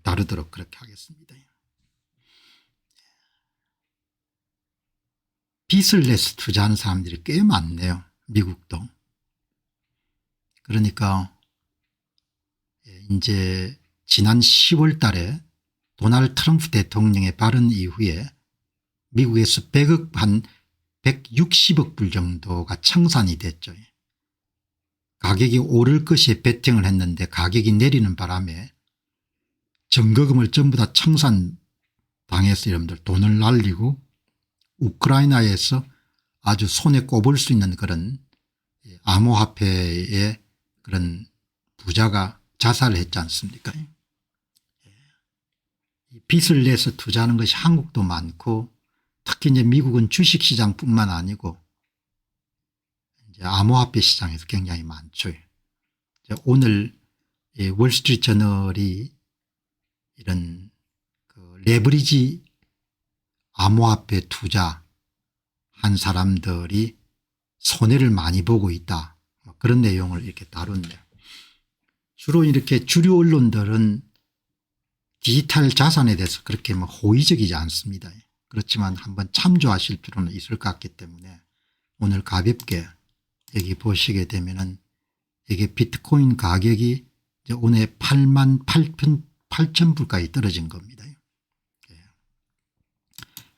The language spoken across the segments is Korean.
다루도록 그렇게 하겠습니다. 빚을 내서 투자하는 사람들이 꽤 많네요. 미국도. 그러니까 이제 지난 10월 달에 도널드 트럼프 대통령의 발언 이후에 미국에서 100억 한 160억 불 정도가 청산이 됐죠. 가격이 오를 것에 베팅을 했는데 가격이 내리는 바람에 증거금을 전부 다 청산당해서 여러분들 돈을 날리고 우크라이나에서 아주 손에 꼽을 수 있는 그런 암호화폐의 그런 부자가 자살을 했지 않습니까? 빚을 내서 투자하는 것이 한국도 많고 특히 이제 미국은 주식시장뿐만 아니고 이제 암호화폐 시장에서 굉장히 많죠. 오늘 월스트리트 저널이 이런 그 레버리지 암호화폐 투자한 사람들이 손해를 많이 보고 있다. 그런 내용을 이렇게 다룬대요. 주로 이렇게 주류 언론들은 디지털 자산에 대해서 그렇게 호의적이지 않습니다. 그렇지만 한번 참조하실 필요는 있을 것 같기 때문에 오늘 가볍게 여기 보시게 되면은 이게 비트코인 가격이 이제 오늘 88,000불까지 떨어진 겁니다.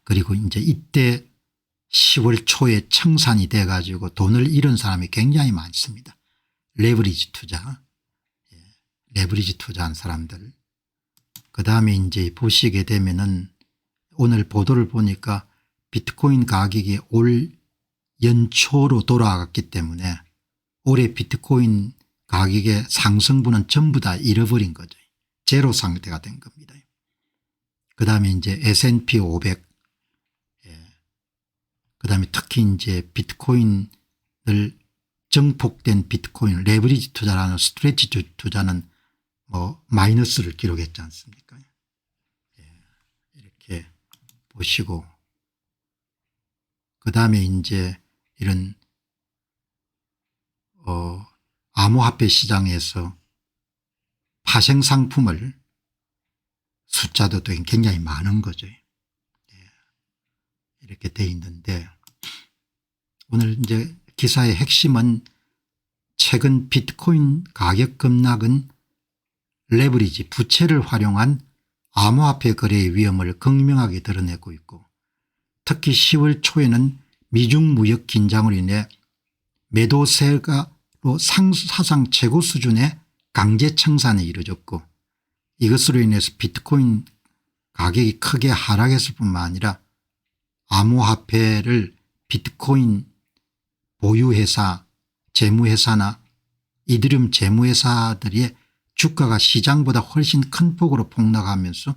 그리고 이제 이때 10월 초에 청산이 돼 가지고 돈을 잃은 사람이 굉장히 많습니다. 레버리지 투자, 레버리지 투자한 사람들. 그다음에 이제 보시게 되면은 오늘 보도를 보니까 비트코인 가격이 올 연초로 돌아갔기 때문에 올해 비트코인 가격의 상승분은 전부 다 잃어버린 거죠. 제로 상태가 된 겁니다. 그다음에 이제 S&P 500, 그다음에 특히 이제 비트코인을 정폭된 비트코인 레버리지 투자라는 스트레치 투자는 마이너스를 기록했지 않습니까? 이렇게 보시고 그다음에 이제 이런 암호화폐 시장에서 파생 상품을 숫자도 굉장히 많은 거죠. 이렇게 돼 있는데 오늘 이제 기사의 핵심은 최근 비트코인 가격 급락은 레버리지 부채를 활용한 암호화폐 거래의 위험을 극명하게 드러내고 있고 특히 10월 초에는 미중 무역 긴장으로 인해 매도세가 사상 최고 수준의 강제 청산이 이루어졌고 이것으로 인해서 비트코인 가격이 크게 하락했을 뿐만 아니라 암호화폐를 비트코인 보유회사 재무회사나 이더리움 재무회사들의 주가가 시장보다 훨씬 큰 폭으로 폭락하면서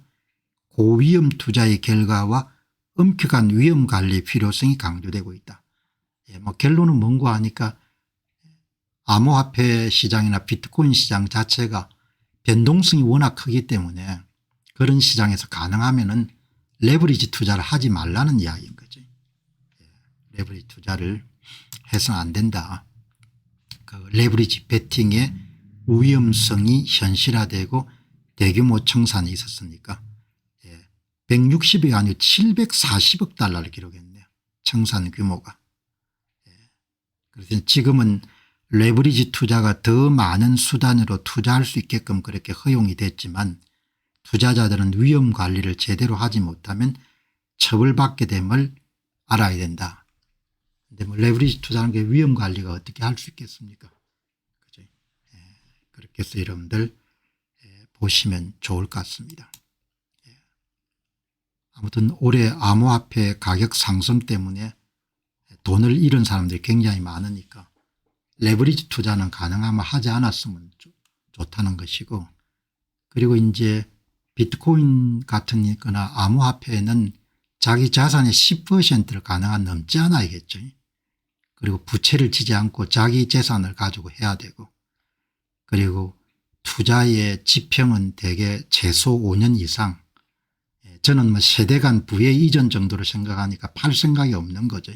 고위험 투자의 결과와 엄격한 위험관리 필요성이 강조되고 있다. 결론은 뭔가 하니까 암호화폐 시장이나 비트코인 시장 자체가 변동성이 워낙 크기 때문에 그런 시장에서 가능하면은 레버리지 투자를 하지 말라는 이야기인 거죠. 레버리지 투자를 해서는 안 된다. 그 레버리지 베팅의 위험성이 현실화되고 대규모 청산이 있었으니까 160억이 아니고 740억 달러를 기록했네요. 청산 규모가. 그래서 지금은 레버리지 투자가 더 많은 수단으로 투자할 수 있게끔 그렇게 허용이 됐지만 투자자들은 위험 관리를 제대로 하지 못하면 처벌받게 됨을 알아야 된다. 그런데 레버리지 투자하는 게 위험 관리가 어떻게 할 수 있겠습니까? 그죠? 그렇게 해서 여러분들 보시면 좋을 것 같습니다. 아무튼 올해 암호화폐 가격 상승 때문에 돈을 잃은 사람들이 굉장히 많으니까 레버리지 투자는 가능하면 하지 않았으면 좋다는 것이고 그리고 이제 비트코인 같은 거나 암호화폐는 자기 자산의 10%를 가능한 넘지 않아야겠죠. 그리고 부채를 지지 않고 자기 재산을 가지고 해야 되고 그리고 투자의 지평은 대개 최소 5년 이상 저는 세대 간 부의 이전 정도로 생각하니까 팔 생각이 없는 거죠.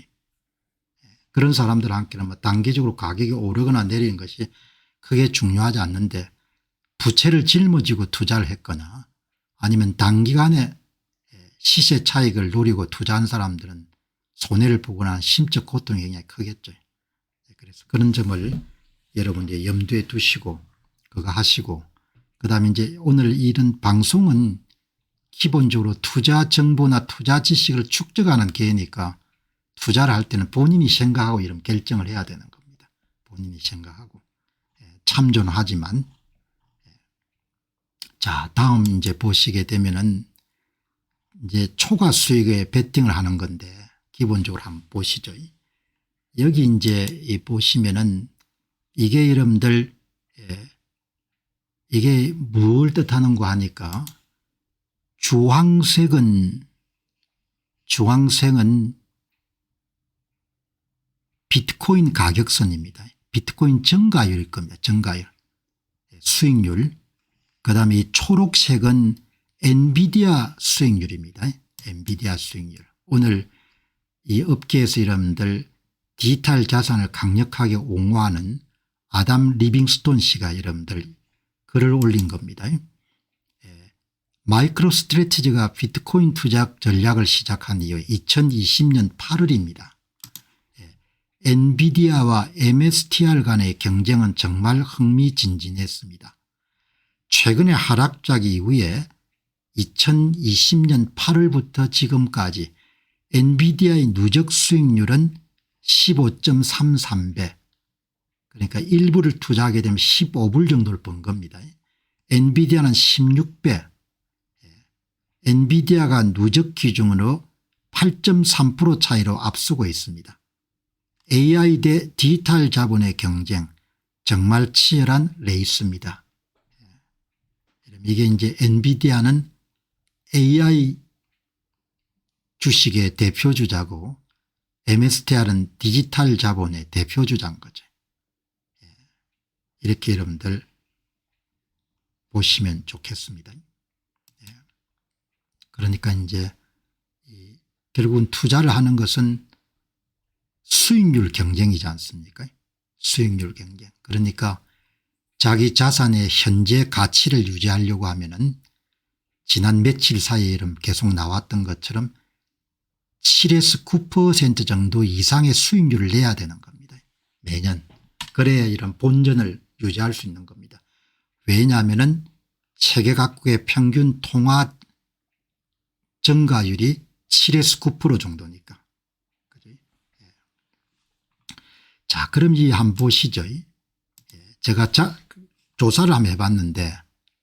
그런 사람들한테는 단기적으로 가격이 오르거나 내리는 것이 크게 중요하지 않는데 부채를 짊어지고 투자를 했거나 아니면 단기간에 시세 차익을 노리고 투자한 사람들은 손해를 보거나 심적 고통이 굉장히 크겠죠. 그래서 그런 점을 여러분 이제 염두에 두시고 그거 하시고, 그다음에 이제 오늘 이런 방송은 기본적으로 투자 정보나 투자 지식을 축적하는 기회니까 투자를 할 때는 본인이 생각하고 이런 결정을 해야 되는 겁니다. 본인이 생각하고 참조는 하지만. 자, 다음 이제 보시게 되면은 이제 초과 수익에 베팅을 하는 건데 기본적으로 한번 보시죠. 여기 이제 보시면은 이게 여러분들 이게 뭘 뜻하는가 하니까 주황색은 비트코인 가격선입니다. 비트코인 정가율일 겁니다. 정가율 수익률. 그다음에 이 초록색은 엔비디아 수익률입니다. 엔비디아 수익률. 오늘 이 업계에서 여러분들 디지털 자산을 강력하게 옹호하는 아담 리빙스톤 씨가 여러분들 글을 올린 겁니다. 마이크로 스트래티지가 비트코인 투자 전략을 시작한 이후 2020년 8월입니다. 엔비디아와 MSTR 간의 경쟁은 정말 흥미진진했습니다. 최근의 하락작 이후에 2020년 8월부터 지금까지 엔비디아의 누적 수익률은 15.33배, 그러니까 일부를 투자하게 되면 15불 정도를 번 겁니다. 엔비디아는 16배, 엔비디아가 누적 기준으로 8.3% 차이로 앞서고 있습니다. AI 대 디지털 자본의 경쟁, 정말 치열한 레이스입니다. 이게 이제 엔비디아는 AI 주식의 대표주자고 MSTR은 디지털 자본의 대표주자인 거죠. 이렇게 여러분들 보시면 좋겠습니다. 그러니까 이제 결국은 투자를 하는 것은 수익률 경쟁이지 않습니까? 수익률 경쟁. 그러니까 자기 자산의 현재 가치를 유지하려고 하면은 지난 며칠 사이에 계속 나왔던 것처럼 7에서 9% 정도 이상의 수익률을 내야 되는 겁니다. 매년. 그래야 이런 본전을 유지할 수 있는 겁니다. 왜냐하면은 세계 각국의 평균 통화 증가율이 7에서 9% 정도니까. 자, 그럼 이 한번 보시죠. 제가 조사를 한번 해봤는데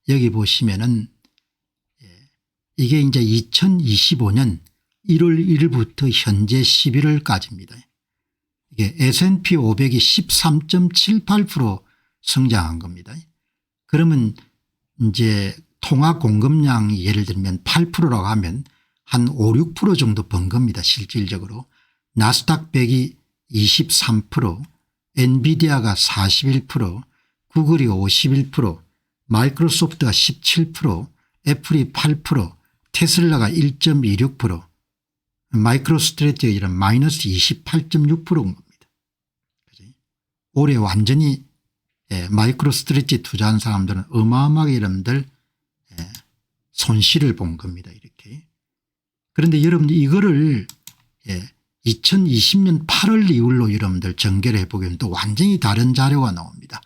여기 보시면은 이게 이제 2025년 1월 1일부터 현재 11월까지입니다. 이게 S&P 500이 13.78% 성장한 겁니다. 그러면 이제 통화 공급량이 예를 들면 8%라고 하면 한 5, 6% 정도 번 겁니다. 실질적으로. 나스닥 100이 23%, 엔비디아가 41%, 구글이 51%, 마이크로소프트가 17%, 애플이 8%, 테슬라가 1.26%, 마이크로스트래티지가 이런 마이너스 28.6%인 겁니다. 올해 완전히 마이크로스트래티지 투자한 사람들은 어마어마하게 여러분들 손실을 본 겁니다. 이렇게. 그런데 여러분들 이거를 2020년 8월 이후로 여러분들 전개를 해보면 또 완전히 다른 자료가 나옵니다.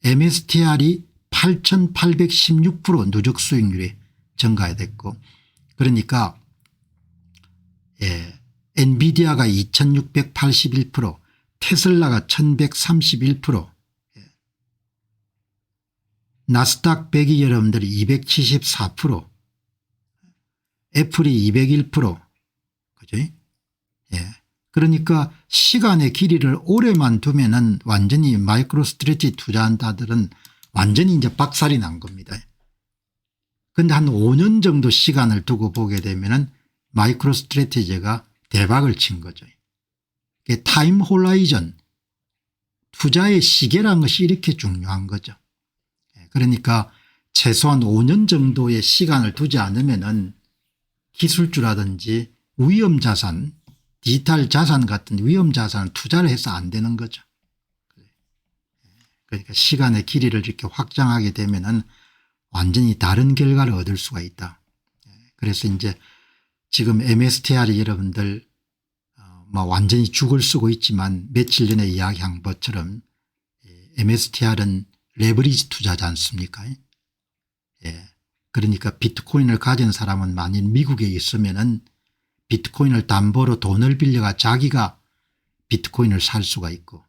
MSTR이 8,816% 누적 수익률이 증가됐고, 그러니까 엔비디아가 2,681%, 테슬라가 1,131%, 나스닥 100이 여러분들이 274%, 애플이 201%, 그죠? 그러니까 시간의 길이를 오래만 두면은 완전히 마이크로 스트래티지 투자한다들은 완전히 이제 박살이 난 겁니다. 그런데 한 5년 정도 시간을 두고 보게 되면은 마이크로 스트래티지가 대박을 친 거죠. 타임 홀라이전, 투자의 시계라는 것이 이렇게 중요한 거죠. 그러니까 최소한 5년 정도의 시간을 두지 않으면은 기술주라든지 위험자산, 디지털 자산 같은 위험자산을 투자를 해서 안 되는 거죠. 그러니까 시간의 길이를 이렇게 확장하게 되면은 완전히 다른 결과를 얻을 수가 있다. 그래서 이제 지금 MSTR이 여러분들 뭐 완전히 죽을 쓰고 있지만 며칠 전에 이야기한 것처럼 MSTR은 레버리지 투자지 않습니까? 예. 그러니까 비트코인을 가진 사람은 만일 미국에 있으면은 비트코인을 담보로 돈을 빌려가 자기가 비트코인을 살 수가 있고,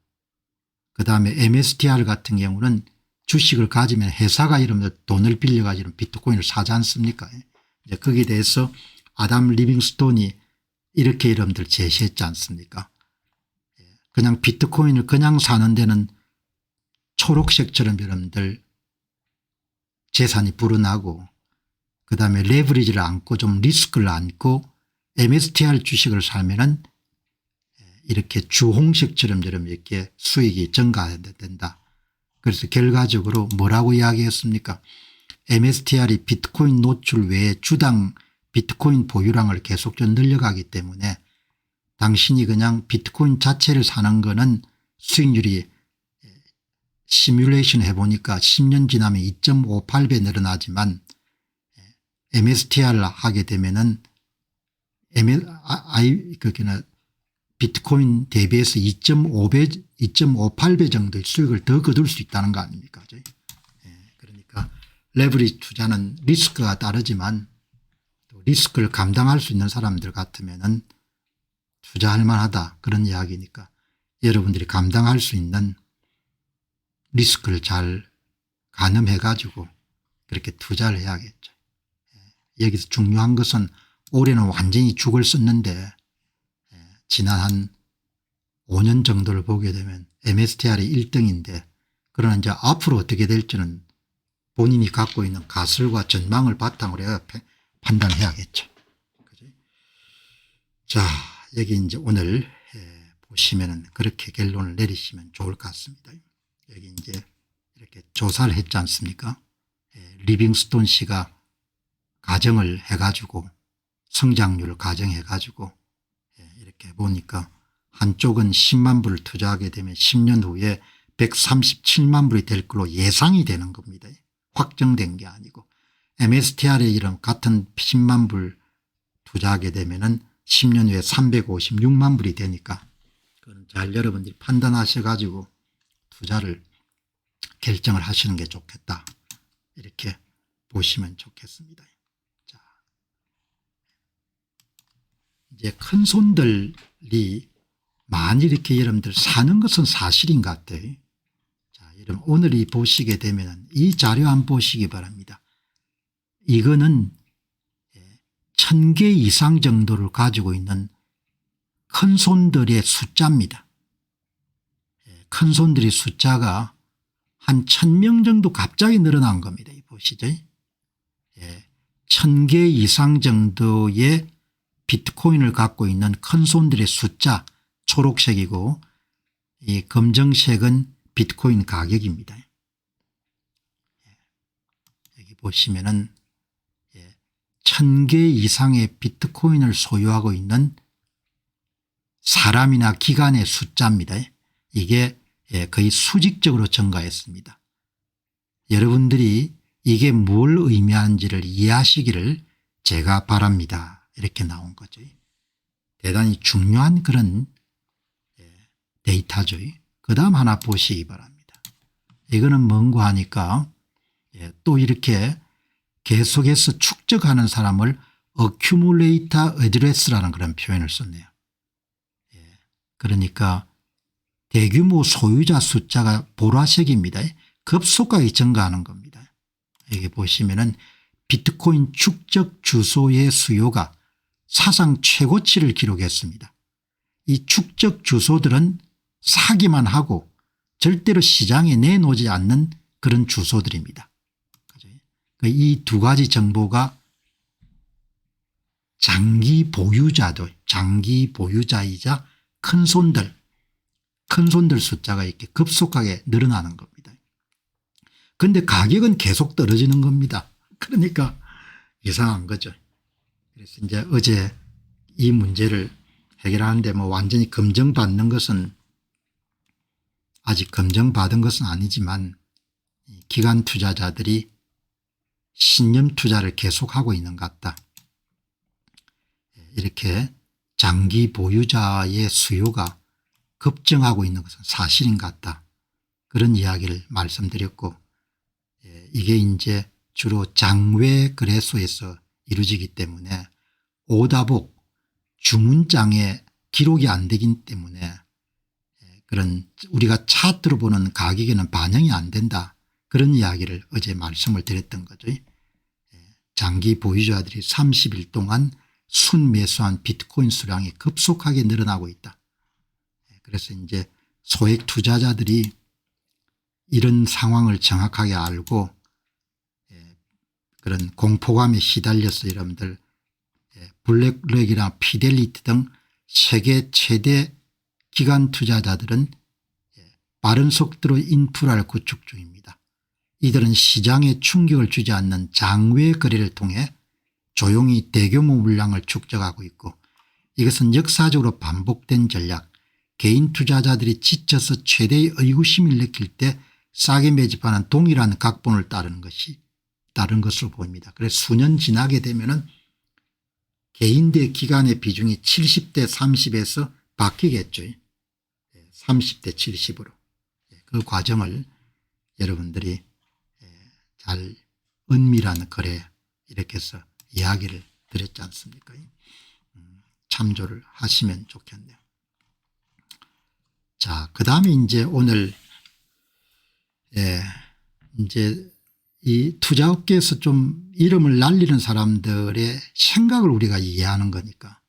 그다음에 MSTR 같은 경우는 주식을 가지면 회사가 이러면 돈을 빌려가지고 비트코인을 사지 않습니까? 이제 거기에 대해서 아담 리빙스톤이 이렇게 여러분들 제시했지 않습니까? 그냥 비트코인을 그냥 사는 데는 초록색처럼 여러분들 재산이 불어나고, 그다음에 레버리지를 안고 좀 리스크를 안고 MSTR 주식을 사면은 이렇게 주홍색처럼 여러분 이렇게 수익이 증가된다. 그래서 결과적으로 뭐라고 이야기했습니까? MSTR이 비트코인 노출 외에 주당 비트코인 보유량을 계속 좀 늘려가기 때문에 당신이 그냥 비트코인 자체를 사는 거는 수익률이 시뮬레이션 해보니까 10년 지나면 2.58배 늘어나지만 MSTR을 하게 되면은 비트코인 대비해서 2.58배 정도의 수익을 더 거둘 수 있다는 거 아닙니까? 그러니까 레버리지 투자는 리스크가 따르지만 또 리스크를 감당할 수 있는 사람들 같으면은 투자할 만하다, 그런 이야기니까 여러분들이 감당할 수 있는 리스크를 잘 가늠해 가지고 그렇게 투자를 해야겠죠. 여기서 중요한 것은 올해는 완전히 죽을 썼는데 지난 한 5년 정도를 보게 되면 MSTR이 1등인데, 그러나 이제 앞으로 어떻게 될지는 본인이 갖고 있는 가설과 전망을 바탕으로 해야 판단해야겠죠. 그죠? 자, 여기 이제 오늘 보시면은 그렇게 결론을 내리시면 좋을 것 같습니다. 여기 이제 이렇게 조사를 했지 않습니까? 리빙스톤 씨가 가정을 해가지고 성장률을 가정해가지고 이렇게 보니까 한쪽은 10만 불을 투자하게 되면 10년 후에 137만 불이 될 걸로 예상이 되는 겁니다. 확정된 게 아니고, MSTR에 이런 같은 10만 불 투자하게 되면은 10년 후에 356만 불이 되니까 그건 잘 여러분들이 판단하셔 가지고 투자를 결정을 하시는 게 좋겠다, 이렇게 보시면 좋겠습니다. 자, 이제 큰 손들이 많이 이렇게 여러분들 사는 것은 사실인 것 같아요. 자, 여러분 오늘 이 보시게 되면 이 자료 한번 보시기 바랍니다. 이거는 1000개 이상 정도를 가지고 있는 큰 손들의 숫자입니다. 큰 손들의 숫자가 한 1000명 정도 갑자기 늘어난 겁니다. 보시죠. 1000개 이상 정도의 비트코인을 갖고 있는 큰 손들의 숫자, 초록색이고 이 검정색은 비트코인 가격입니다. 여기 보시면은 1000개 이상의 비트코인을 소유하고 있는 사람이나 기관의 숫자입니다. 이게 거의 수직적으로 증가했습니다. 여러분들이 이게 뭘 의미하는지를 이해하시기를 제가 바랍니다. 이렇게 나온 거죠. 대단히 중요한 그런 데이터죠. 그 다음 하나 보시기 바랍니다. 이거는 뭔가 하니까 또 이렇게 계속해서 축적하는 사람을 accumulator address라는 그런 표현을 썼네요. 그러니까 대규모 소유자 숫자가 보라색입니다. 급속하게 증가하는 겁니다. 여기 보시면은 비트코인 축적 주소의 수요가 사상 최고치를 기록했습니다. 이 축적 주소들은 사기만 하고 절대로 시장에 내놓지 않는 그런 주소들입니다. 이 두 가지 정보가 장기 보유자이자 큰 손들 숫자가 이렇게 급속하게 늘어나는 겁니다. 그런데 가격은 계속 떨어지는 겁니다. 그러니까 이상한 거죠. 그래서 이제 어제 이 문제를 해결하는데 뭐 완전히 검증받는 것은 아직 검증받은 것은 아니지만 기관 투자자들이 신념 투자를 계속하고 있는 것 같다. 이렇게 장기 보유자의 수요가 급증하고 있는 것은 사실인 것 같다. 그런 이야기를 말씀드렸고, 이게 이제 주로 장외 거래소에서 이루어지기 때문에 오다복 주문장에 기록이 안 되기 때문에 그런 우리가 차트로 보는 가격에는 반영이 안 된다. 그런 이야기를 어제 말씀을 드렸던 거죠. 장기 보유자들이 30일 동안 순매수한 비트코인 수량이 급속하게 늘어나고 있다. 그래서 이제 소액 투자자들이 이런 상황을 정확하게 알고 그런 공포감에 시달려서 여러분들 블랙록이나 피델리티 등 세계 최대 기관 투자자들은 빠른 속도로 인프라를 구축 중입니다. 이들은 시장에 충격을 주지 않는 장외 거래를 통해 조용히 대규모 물량을 축적하고 있고, 이것은 역사적으로 반복된 전략, 개인 투자자들이 지쳐서 최대의 의구심을 느낄 때 싸게 매집하는 동일한 각본을 따르는 것으로 보입니다. 그래서 수년 지나게 되면은 개인 대 기관의 비중이 70대 30에서 바뀌겠죠. 30대 70으로. 그 과정을 여러분들이 잘 은밀한 거래 이렇게 해서 이야기를 드렸지 않습니까? 참조를 하시면 좋겠네요. 자, 그 다음에 이제 오늘 이제 이 투자업계에서 좀 이름을 날리는 사람들의 생각을 우리가 이해하는 거니까,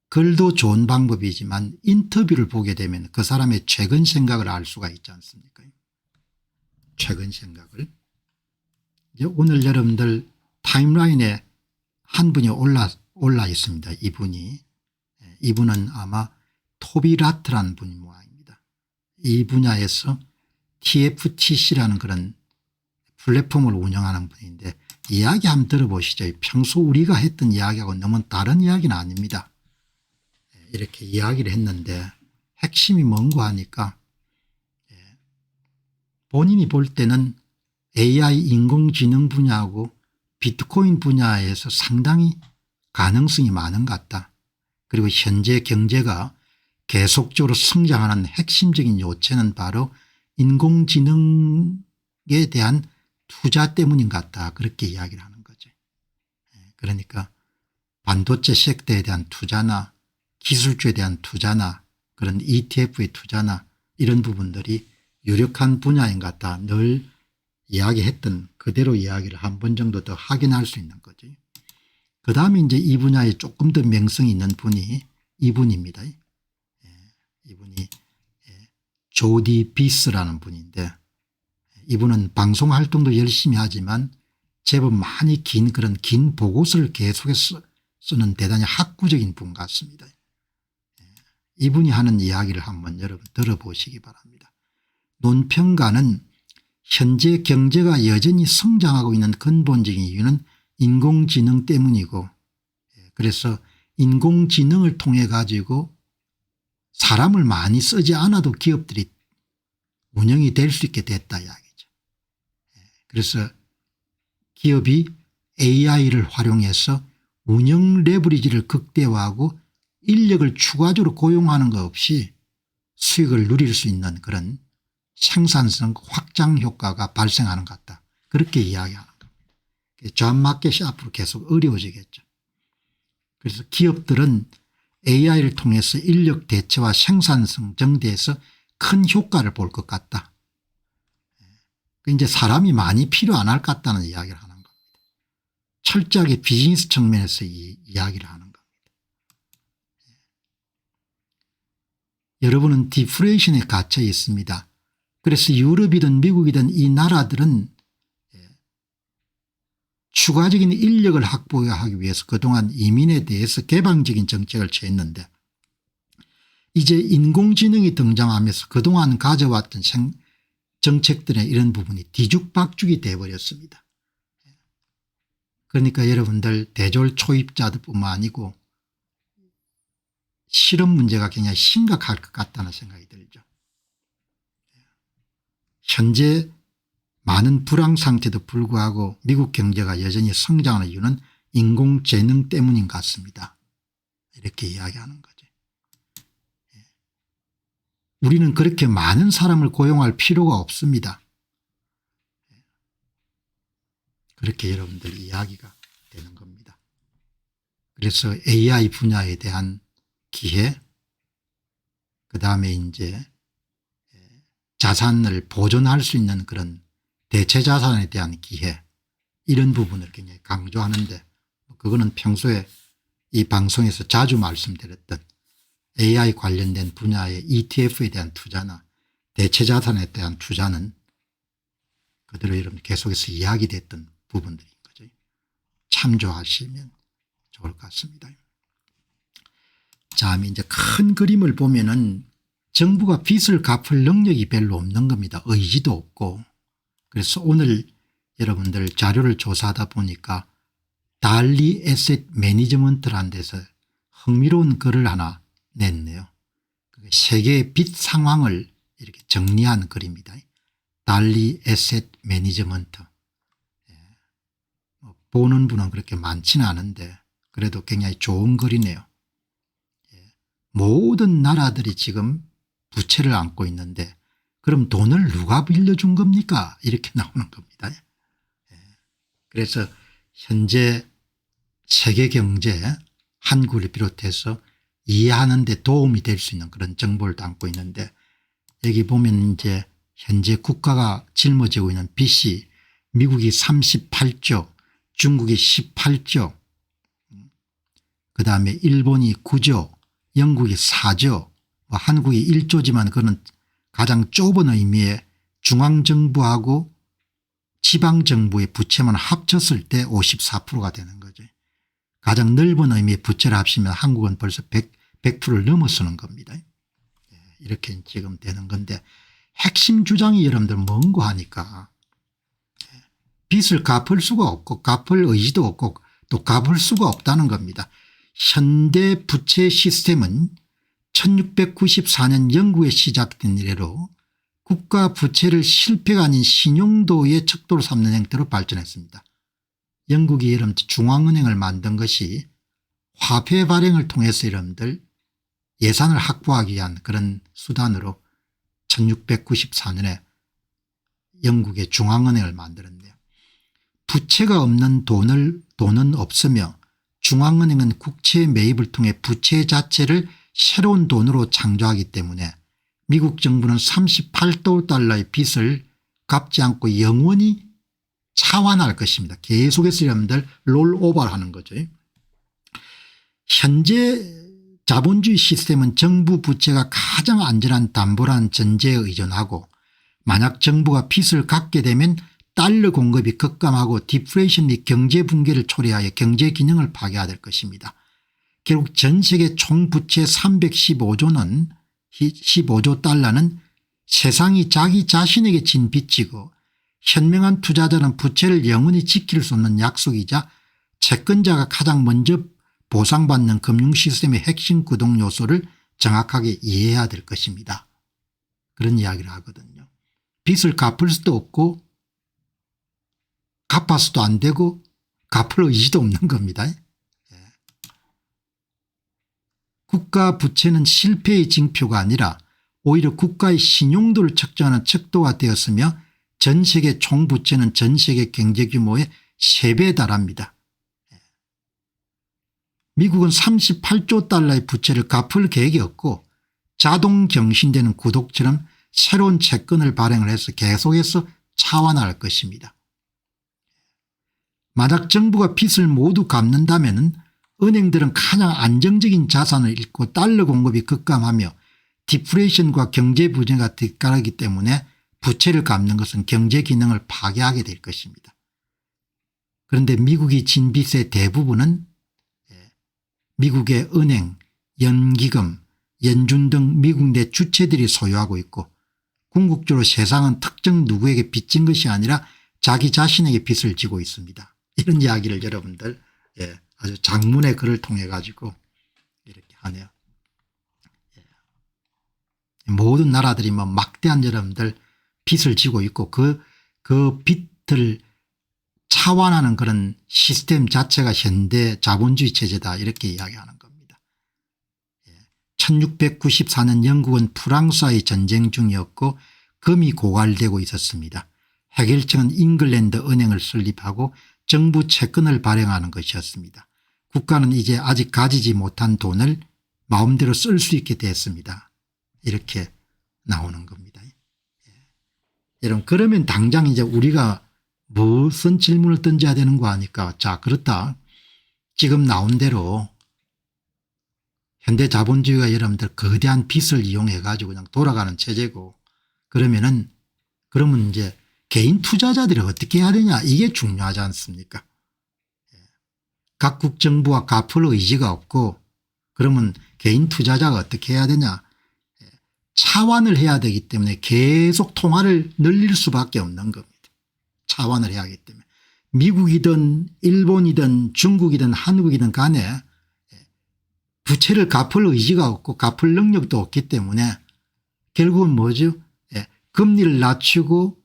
글도 좋은 방법이지만 인터뷰를 보게 되면 그 사람의 최근 생각을 알 수가 있지 않습니까? 최근 생각을. 이제 오늘 여러분들 타임라인에 한 분이 올라 있습니다. 이분은 아마 토비 라트라는 분인 모양입니다. 이 분야에서 TFTC라는 그런 플랫폼을 운영하는 분인데, 이야기 한번 들어보시죠. 평소 우리가 했던 이야기하고 너무 다른 이야기는 아닙니다. 이렇게 이야기를 했는데 핵심이 뭔가 하니까 본인이 볼 때는 AI 인공지능 분야하고 비트코인 분야에서 상당히 가능성이 많은 것 같다. 그리고 현재 경제가 계속적으로 성장하는 핵심적인 요체는 바로 인공지능에 대한 투자 때문인 것 같다. 그렇게 이야기를 하는 거죠. 그러니까 반도체 섹터에 대한 투자나 기술주에 대한 투자나 그런 ETF의 투자나 이런 부분들이 유력한 분야인 것 같다. 늘 이야기했던 그대로 이야기를 한 번 정도 더 확인할 수 있는 거죠. 그 다음에 이제 이 분야에 조금 더 명성이 있는 분이 이분입니다. 이분이 조디 비스라는 분인데, 이분은 방송 활동도 열심히 하지만 제법 많이 긴 그런 긴 보고서를 계속해서 쓰는 대단히 학구적인 분 같습니다. 이분이 하는 이야기를 한번 여러분 들어보시기 바랍니다. 논평가는 현재 경제가 여전히 성장하고 있는 근본적인 이유는 인공지능 때문이고, 그래서 인공지능을 통해 가지고 사람을 많이 쓰지 않아도 기업들이 운영이 될 수 있게 됐다 이야기죠. 그래서 기업이 AI를 활용해서 운영 레버리지를 극대화하고 인력을 추가적으로 고용하는 것 없이 수익을 누릴 수 있는 그런 생산성 확장 효과가 발생하는 것 같다. 그렇게 이야기하는 겁니다. 전마켓이 앞으로 계속 어려워지겠죠. 그래서 기업들은 AI를 통해서 인력 대체와 생산성 증대에서 큰 효과를 볼 것 같다. 이제 사람이 많이 필요 안 할 것 같다는 이야기를 하는 겁니다. 철저하게 비즈니스 측면에서 이야기를 하는 겁니다. 여러분은 디플레이션에 갇혀 있습니다. 그래서 유럽이든 미국이든 이 나라들은 추가적인 인력을 확보하기 위해서 그동안 이민에 대해서 개방적인 정책을 취했는데, 이제 인공지능이 등장하면서 그동안 가져왔던 정책들의 이런 부분이 뒤죽박죽이 되어버렸습니다. 그러니까 여러분들 대졸 초입자들뿐만 아니고 실업 문제가 굉장히 심각할 것 같다는 생각이 들죠. 현재 많은 불황 상태도 불구하고 미국 경제가 여전히 성장하는 이유는 인공지능 때문인 것 같습니다. 이렇게 이야기하는 거죠. 우리는 그렇게 많은 사람을 고용할 필요가 없습니다. 그렇게 여러분들 이야기가 되는 겁니다. 그래서 AI 분야에 대한 기회, 그다음에 이제 자산을 보존할 수 있는 그런 대체 자산에 대한 기회, 이런 부분을 굉장히 강조하는데, 그거는 평소에 이 방송에서 자주 말씀드렸던 AI 관련된 분야의 ETF에 대한 투자나 대체 자산에 대한 투자는 그대로 여러분 계속해서 이야기됐던 부분들인 거죠. 참조하시면 좋을 것 같습니다. 자, 이제 큰 그림을 보면은 정부가 빚을 갚을 능력이 별로 없는 겁니다. 의지도 없고. 그래서 오늘 여러분들 자료를 조사하다 보니까 달리 에셋 매니지먼트라는 데서 흥미로운 글을 하나 냈네요. 세계의 빚 상황을 이렇게 정리한 글입니다. 달리 에셋 매니지먼트. 보는 분은 그렇게 많지는 않은데 그래도 굉장히 좋은 글이네요. 모든 나라들이 지금 부채를 안고 있는데 그럼 돈을 누가 빌려준 겁니까? 이렇게 나오는 겁니다. 그래서 현재 세계 경제, 한국을 비롯해서 이해하는 데 도움이 될 수 있는 그런 정보를 담고 있는데, 여기 보면 이제 현재 국가가 짊어지고 있는 빚이 미국이 38조, 중국이 18조, 그다음에 일본이 9조, 영국이 4조, 한국이 1조지만 그는 가장 좁은 의미의 중앙정부하고 지방정부의 부채만 합쳤을 때 54%가 되는 거죠. 가장 넓은 의미의 부채를 합치면 한국은 벌써 100%를 넘어서는 겁니다. 이렇게 지금 되는 건데, 핵심 주장이 여러분들 뭔고 하니까 빚을 갚을 수가 없고 갚을 의지도 없고 또 갚을 수가 없다는 겁니다. 현대 부채 시스템은 1694년 영국에 시작된 이래로 국가 부채를 실패가 아닌 신용도의 척도로 삼는 형태로 발전했습니다. 영국이 여러분들 중앙은행을 만든 것이 화폐 발행을 통해서 여러분들 예산을 확보하기 위한 그런 수단으로 1694년에 영국의 중앙은행을 만들었네요. 부채가 없는 돈은 없으며 중앙은행은 국채 매입을 통해 부채 자체를 새로운 돈으로 창조하기 때문에 미국 정부는 38조 달러의 빚을 갚지 않고 영원히 차환할 것입니다. 계속해서 여러분들 롤오버를 하는 거죠. 현재 자본주의 시스템은 정부 부채가 가장 안전한 담보라는 전제에 의존하고, 만약 정부가 빚을 갚게 되면 달러 공급이 급감하고 디플레이션 및 경제 붕괴를 초래하여 경제 균형을 파괴해야 될 것입니다. 결국 전 세계 총 부채 315조는 15조 달러는 세상이 자기 자신에게 진 빚이고, 현명한 투자자는 부채를 영원히 지킬 수 없는 약속이자 채권자가 가장 먼저 보상받는 금융시스템의 핵심 구동 요소를 정확하게 이해해야 될 것입니다. 그런 이야기를 하거든요. 빚을 갚을 수도 없고 갚아서도 안 되고 갚을 의지도 없는 겁니다. 국가 부채는 실패의 징표가 아니라 오히려 국가의 신용도를 측정하는 척도가 되었으며, 전 세계 총부채는 전 세계 경제규모의 3배에 달합니다. 미국은 38조 달러의 부채를 갚을 계획이 없고 자동 경신되는 구독처럼 새로운 채권을 발행을 해서 계속해서 차환할 것입니다. 만약 정부가 빚을 모두 갚는다면 은행들은 가장 안정적인 자산을 잃고 달러 공급이 급감하며 디플레이션과 경제 부재가 뒷가르기 때문에 부채를 갚는 것은 경제 기능을 파괴하게 될 것입니다. 그런데 미국이 진 빚의 대부분은 미국의 은행, 연기금, 연준 등 미국 내 주체들이 소유하고 있고, 궁극적으로 세상은 특정 누구에게 빚진 것이 아니라 자기 자신에게 빚을 지고 있습니다. 이런 이야기를 여러분들 아주 장문의 글을 통해 가지고 이렇게 하네요. 모든 나라들이 뭐 막대한 여러분들 빚을 지고 있고 그 그 빚을 차환하는 그런 시스템 자체가 현대 자본주의 체제다 이렇게 이야기하는 겁니다. 1694년 영국은 프랑스와의 전쟁 중이었고 금이 고갈되고 있었습니다. 해결책은 잉글랜드 은행을 설립하고 정부 채권을 발행하는 것이었습니다. 국가는 이제 아직 가지지 못한 돈을 마음대로 쓸 수 있게 됐습니다. 이렇게 나오는 겁니다. 여러분 그러면 당장 이제 우리가 무슨 질문을 던져야 되는 거 아니까. 자 그렇다. 지금 나온 대로 현대 자본주의가 여러분들 거대한 빚을 이용해 가지고 그냥 돌아가는 체제고 그러면 이제 개인 투자자들이 어떻게 해야 되냐 이게 중요하지 않습니까? 각국 정부와 갚을 의지가 없고 그러면 개인 투자자가 어떻게 해야 되냐. 차환을 해야 되기 때문에 계속 통화를 늘릴 수밖에 없는 겁니다. 차환을 해야 하기 때문에 미국이든 일본이든 중국이든 한국이든 간에 부채를 갚을 의지가 없고 갚을 능력도 없기 때문에 결국은 뭐죠? 금리를 낮추고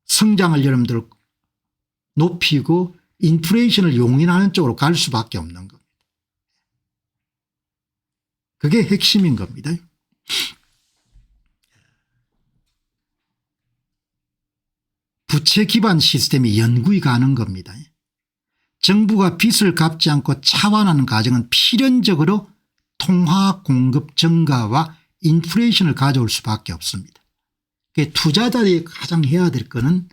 성장을 여러분들 높이고 인플레이션을 용인하는 쪽으로 갈 수밖에 없는 겁니다. 그게 핵심인 겁니다. 부채 기반 시스템이 연구이 가는 겁니다. 정부가 빚을 갚지 않고 차환하는 과정은 필연적으로 통화 공급 증가와 인플레이션을 가져올 수밖에 없습니다. 투자자들이 가장 해야 될 것은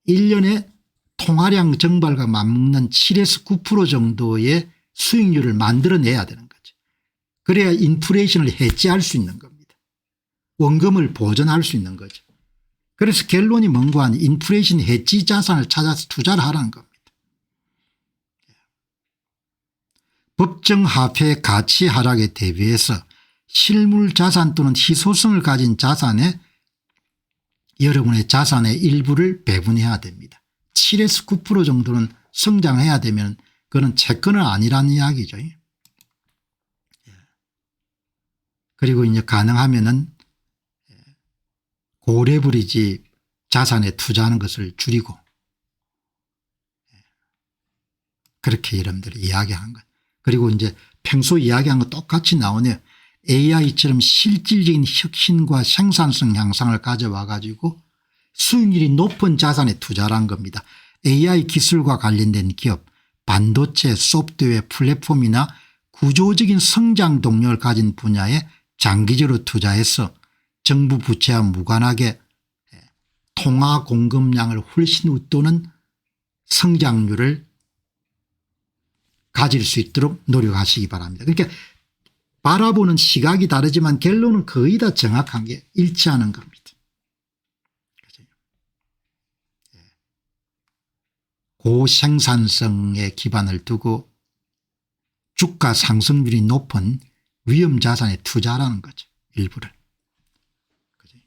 1년에 통화량 증발과 맞먹는 7에서 9% 정도의 수익률을 만들어내야 되는 거죠. 그래야 인플레이션을 해지할 수 있는 겁니다. 원금을 보존할 수 있는 거죠. 그래서 결론이 뭔가 하니 인플레이션 해지 자산을 찾아서 투자를 하라는 겁니다. 법정 화폐 가치 하락에 대비해서 실물 자산 또는 희소성을 가진 자산에 여러분의 자산의 일부를 배분해야 됩니다. 7에서 9% 정도는 성장해야 되면 그건 채권은 아니라는 이야기죠. 그리고 이제 가능하면은 고레버리지 자산에 투자하는 것을 줄이고 그렇게 여러분들이 이야기한 것. 그리고 이제 평소 이야기한 거 똑같이 나오네요. AI처럼 실질적인 혁신과 생산성 향상을 가져와 가지고 수익률이 높은 자산에 투자한 겁니다. AI 기술과 관련된 기업, 반도체, 소프트웨어, 플랫폼이나 구조적인 성장 동력을 가진 분야에 장기적으로 투자해서 정부 부채와 무관하게 통화 공급량을 훨씬 웃도는 성장률을 가질 수 있도록 노력하시기 바랍니다. 그러니까 바라보는 시각이 다르지만 결론은 거의 다 정확한 게 일치하는 겁니다. 고생산성에 기반을 두고 주가 상승률이 높은 위험 자산에 투자하라는 거죠. 일부를.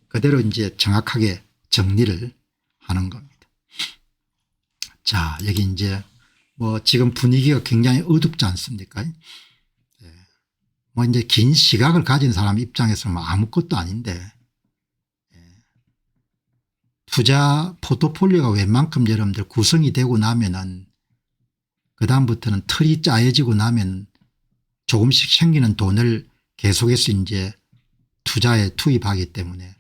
그대로 이제 정확하게 정리를 하는 겁니다. 자, 여기 이제 뭐 지금 분위기가 굉장히 어둡지 않습니까? 뭐 이제 긴 시각을 가진 사람 입장에서 뭐 아무것도 아닌데 투자 포트폴리오가 웬만큼 여러분들 구성이 되고 나면은 그다음부터는 틀이 짜여지고 나면 조금씩 생기는 돈을 계속해서 이제 투자에 투입하기 때문에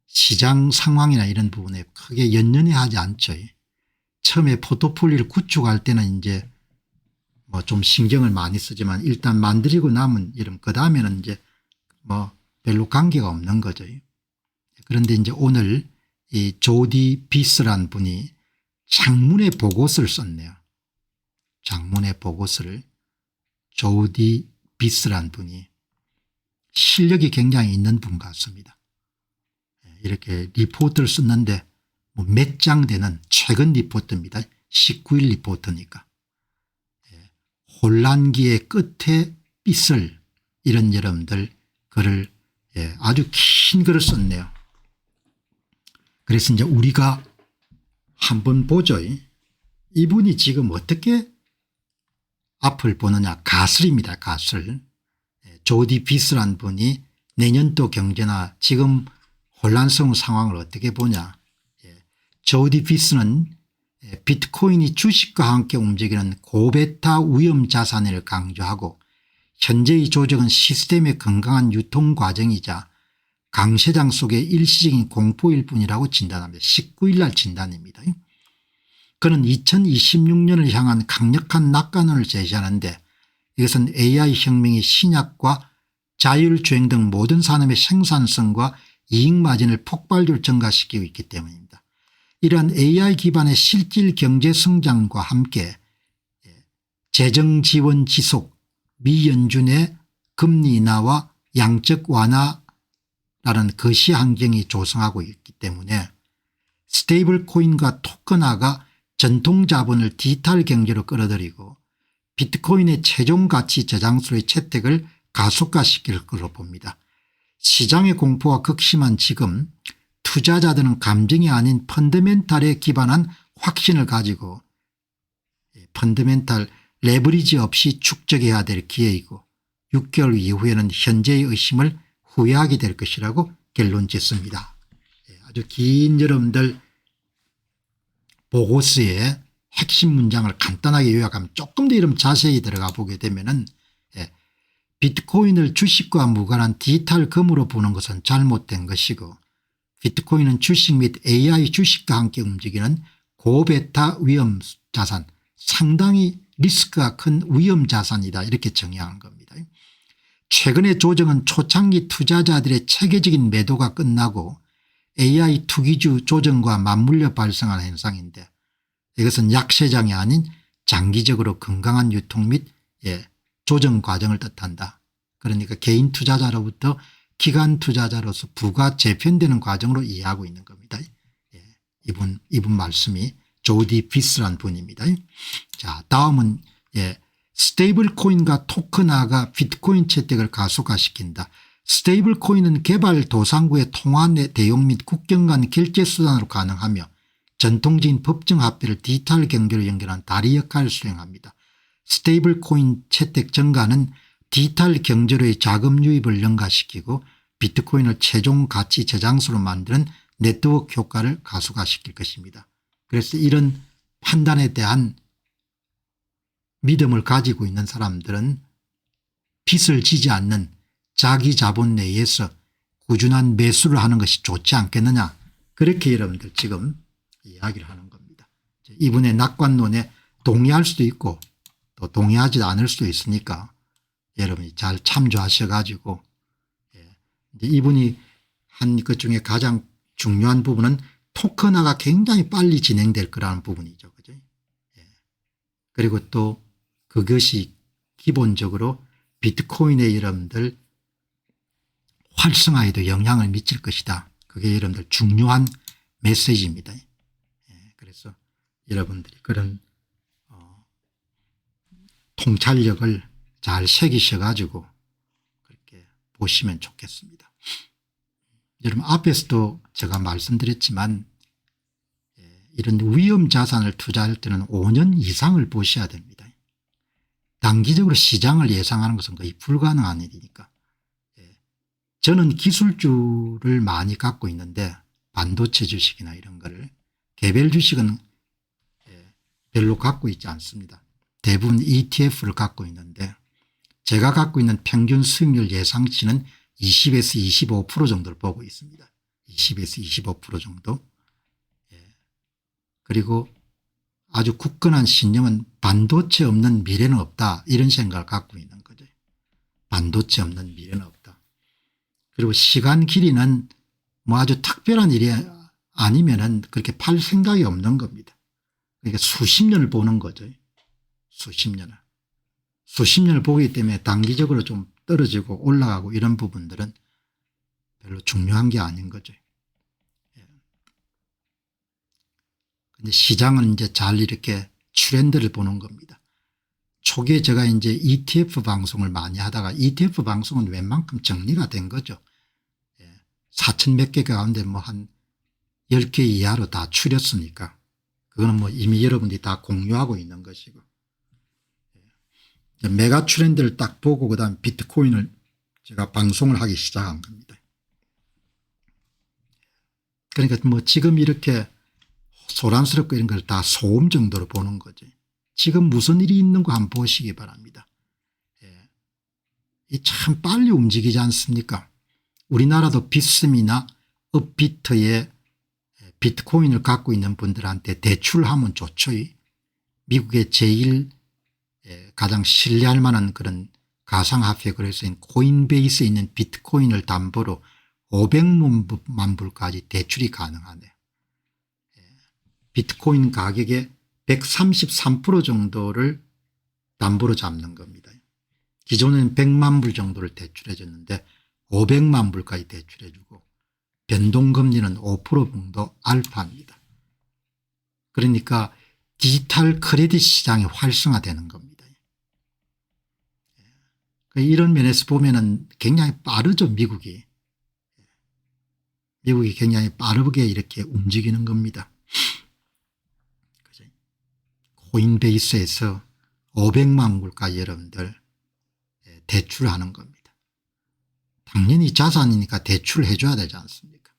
시장 상황이나 이런 부분에 크게 연연해 하지 않죠. 처음에 포트폴리오를 구축할 때는 이제 뭐 좀 신경을 많이 쓰지만 일단 만들고 나면 이런 그다음에는 이제 뭐 별로 관계가 없는 거죠. 그런데 이제 오늘 이 조디 비스란 분이 장문의 보고서를 썼네요. 장문의 보고서를 조디 비스란 분이 실력이 굉장히 있는 분 같습니다. 이렇게 리포트를 썼는데 뭐 몇 장 되는 최근 리포트입니다. 19일 리포트니까. 혼란기의 끝에 빗을 이런 여러분들 글을 아주 긴 글을 썼네요. 그래서 이제 우리가 한번 보죠. 이분이 지금 어떻게 앞을 보느냐. 가설입니다. 가설. 조디 비스란 분이 내년도 경제나 지금 혼란스러운 상황을 어떻게 보냐. 조디 피스는 비트코인이 주식과 함께 움직이는 고베타 위험 자산을 강조하고 현재의 조정은 시스템의 건강한 유통 과정이자 강세장 속의 일시적인 공포일 뿐이라고 진단합니다. 19일 날 진단입니다. 그는 2026년을 향한 강력한 낙관론을 제시하는데 이것은 AI 혁명이 신약과 자율주행 등 모든 산업의 생산성과 이익마진을 폭발적으로 증가시키고 있기 때문입니다. 이러한 AI 기반의 실질 경제 성장과 함께 재정지원 지속, 미연준의 금리 인하와 양적 완화라는 거시 환경이 조성하고 있기 때문에 스테이블 코인과 토큰화가 전통 자본을 디지털 경제로 끌어들이고 비트코인의 최종 가치 저장소의 채택을 가속화시킬 것으로 봅니다. 시장의 공포가 극심한 지금 투자자들은 감정이 아닌 펀더멘탈에 기반한 확신을 가지고 펀더멘탈 레버리지 없이 축적해야 될 기회이고 6개월 이후에는 현재의 의심을 후회하게 될 것이라고 결론 짓습니다. 아주 긴 여러분들 보고서의 핵심 문장을 간단하게 요약하면 조금 더 이름 자세히 들어가 보게 되면은 비트코인을 주식과 무관한 디지털 금으로 보는 것은 잘못된 것이고 비트코인은 주식 및 AI 주식과 함께 움직이는 고베타 위험 자산, 상당히 리스크가 큰 위험 자산이다 이렇게 정의하는 겁니다. 최근의 조정은 초창기 투자자들의 체계적인 매도가 끝나고 AI 투기주 조정과 맞물려 발생하는 현상인데 이것은 약세장이 아닌 장기적으로 건강한 유통 및 조정 과정을 뜻한다. 그러니까 개인 투자자로부터 기관 투자자로서 부가 재편되는 과정으로 이해하고 있는 겁니다. 이분 말씀이 조디 피스란 분입니다. 자, 다음은 스테이블 코인과 토큰화가 비트코인 채택을 가속화시킨다. 스테이블 코인은 개발도상국의 통화 대용 및 국경 간 결제 수단으로 가능하며 전통적인 법정 화폐를 디지털 경제로 연결한 다리 역할을 수행합니다. 스테이블 코인 채택 증가는 디지털 경제로의 자금 유입을 증가시키고 비트코인을 최종 가치 저장소로 만드는 네트워크 효과를 가속화시킬 것입니다. 그래서 이런 판단에 대한 믿음을 가지고 있는 사람들은 빚을 지지 않는 자기 자본 내에서 꾸준한 매수를 하는 것이 좋지 않겠느냐 그렇게 여러분들 지금 이야기를 하는 겁니다. 이분의 낙관론에 동의할 수도 있고 또 동의하지 않을 수도 있으니까 여러분이 잘 참조하셔 가지고 이분이 한 것 중에 가장 중요한 부분은 토큰화가 굉장히 빨리 진행될 거라는 부분이죠. 그죠? 그리고 또 그것이 기본적으로 비트코인의 여러분들 활성화에도 영향을 미칠 것이다. 그게 여러분들 중요한 메시지입니다. 그래서 여러분들이 그런 통찰력을 잘 새기셔 가지고 그렇게 보시면 좋겠습니다. 여러분 앞에서도 제가 말씀드렸지만 이런 위험 자산을 투자할 때는 5년 이상을 보셔야 됩니다. 단기적으로 시장을 예상하는 것은 거의 불가능한 일이니까. 저는 기술주를 많이 갖고 있는데 반도체 주식이나 이런 거를 개별 주식은 별로 갖고 있지 않습니다. 대부분 ETF를 갖고 있는데 제가 갖고 있는 평균 수익률 예상치는 20에서 25% 정도를 보고 있습니다. 20에서 25% 정도. 그리고 아주 굳건한 신념은 반도체 없는 미래는 없다 이런 생각을 갖고 있는 거죠. 반도체 없는 미래는 없다. 그리고 시간 길이는 뭐 아주 특별한 일이 아니면은 그렇게 팔 생각이 없는 겁니다. 그러니까 수십 년을 보는 거죠. 수십 년을. 수십 년을 보기 때문에 단기적으로 좀 떨어지고 올라가고 이런 부분들은 별로 중요한 게 아닌 거죠. 근데 시장은 이제 잘 이렇게 트렌드를 보는 겁니다. 초기에 제가 이제 ETF 방송을 많이 하다가 ETF 방송은 웬만큼 정리가 된 거죠. 4천 몇 개 가운데 뭐 한 10개 이하로 다 추렸으니까 그거는 뭐 이미 여러분들이 다 공유하고 있는 것이고 메가 트렌드를 딱 보고 그다음 비트코인을 제가 방송을 하기 시작한 겁니다. 그러니까 뭐 지금 이렇게 소란스럽고 이런 걸 다 소음 정도로 보는 거지. 지금 무슨 일이 있는 거 한번 보시기 바랍니다. 예. 이 참 빨리 움직이지 않습니까? 우리나라도 비스미나 업비트의 비트코인을 갖고 있는 분들한테 대출하면 좋죠. 미국의 제일 가장 신뢰할 만한 그런 가상화폐 거래소인 코인베이스에 있는 비트코인을 담보로 500만 불까지 대출이 가능하네요. 비트코인 가격의 133% 정도를 담보로 잡는 겁니다. 기존에는 100만 불 정도를 대출해 줬는데 500만 불까지 대출해 주고 변동금리는 5% 정도 알파입니다. 그러니까 디지털 크레딧 시장이 활성화되는 겁니다. 이런 면에서 보면은 굉장히 빠르죠. 미국이 굉장히 빠르게 이렇게 움직이는 겁니다. 코인베이스에서 500만 불까지 여러분들 대출하는 겁니다. 당연히 자산이니까 대출을 해 줘야 되지 않습니까?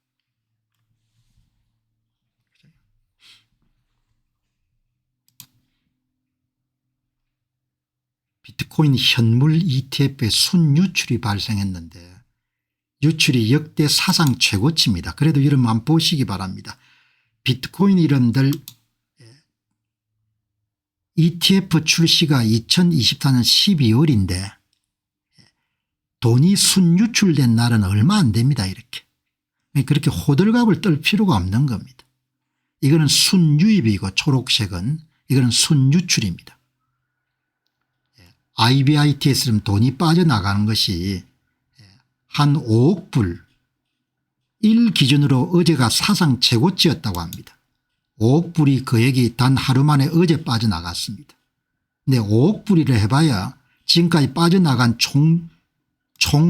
비트코인 현물 ETF의 순유출이 발생했는데 유출이 역대 사상 최고치입니다. 그래도 여러분 한번 보시기 바랍니다. 비트코인 이름들 ETF 출시가 2024년 12월인데 돈이 순유출된 날은 얼마 안 됩니다. 이렇게. 그렇게 호들갑을 떨 필요가 없는 겁니다. 이거는 순유입이고 초록색은 이거는 순유출입니다. IBIT에서는 돈이 빠져나가는 것이 한 5억 불 1 기준으로 어제가 사상 최고치였다고 합니다. 5억 불이 거액이 단 하루 만에 어제 빠져나갔습니다. 근데 5억 불이라 해봐야 지금까지 빠져나간 총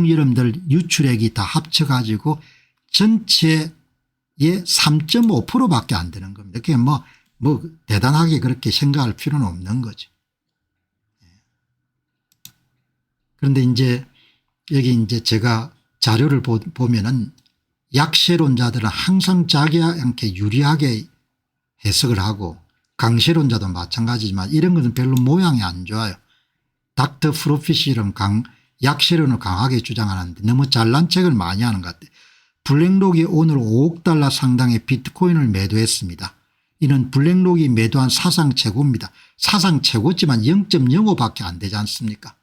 여러분들 유출액이 다 합쳐가지고 전체의 3.5%밖에 안 되는 겁니다. 그게 뭐 대단하게 그렇게 생각할 필요는 없는 거죠. 그런데 이제 여기 이제 제가 자료를 보면은 약세론자들은 항상 자기한테 유리하게 해석을 하고 강세론자도 마찬가지지만 이런 것은 별로 모양이 안 좋아요. 닥터 프로핏이름 약세론을 강하게 주장하는데 너무 잘난 척을 많이 하는 것 같아요. 블랙록이 오늘 5억 달러 상당의 비트코인을 매도했습니다. 이는 블랙록이 매도한 사상 최고입니다. 사상 최고지만 0.05밖에 안 되지 않습니까?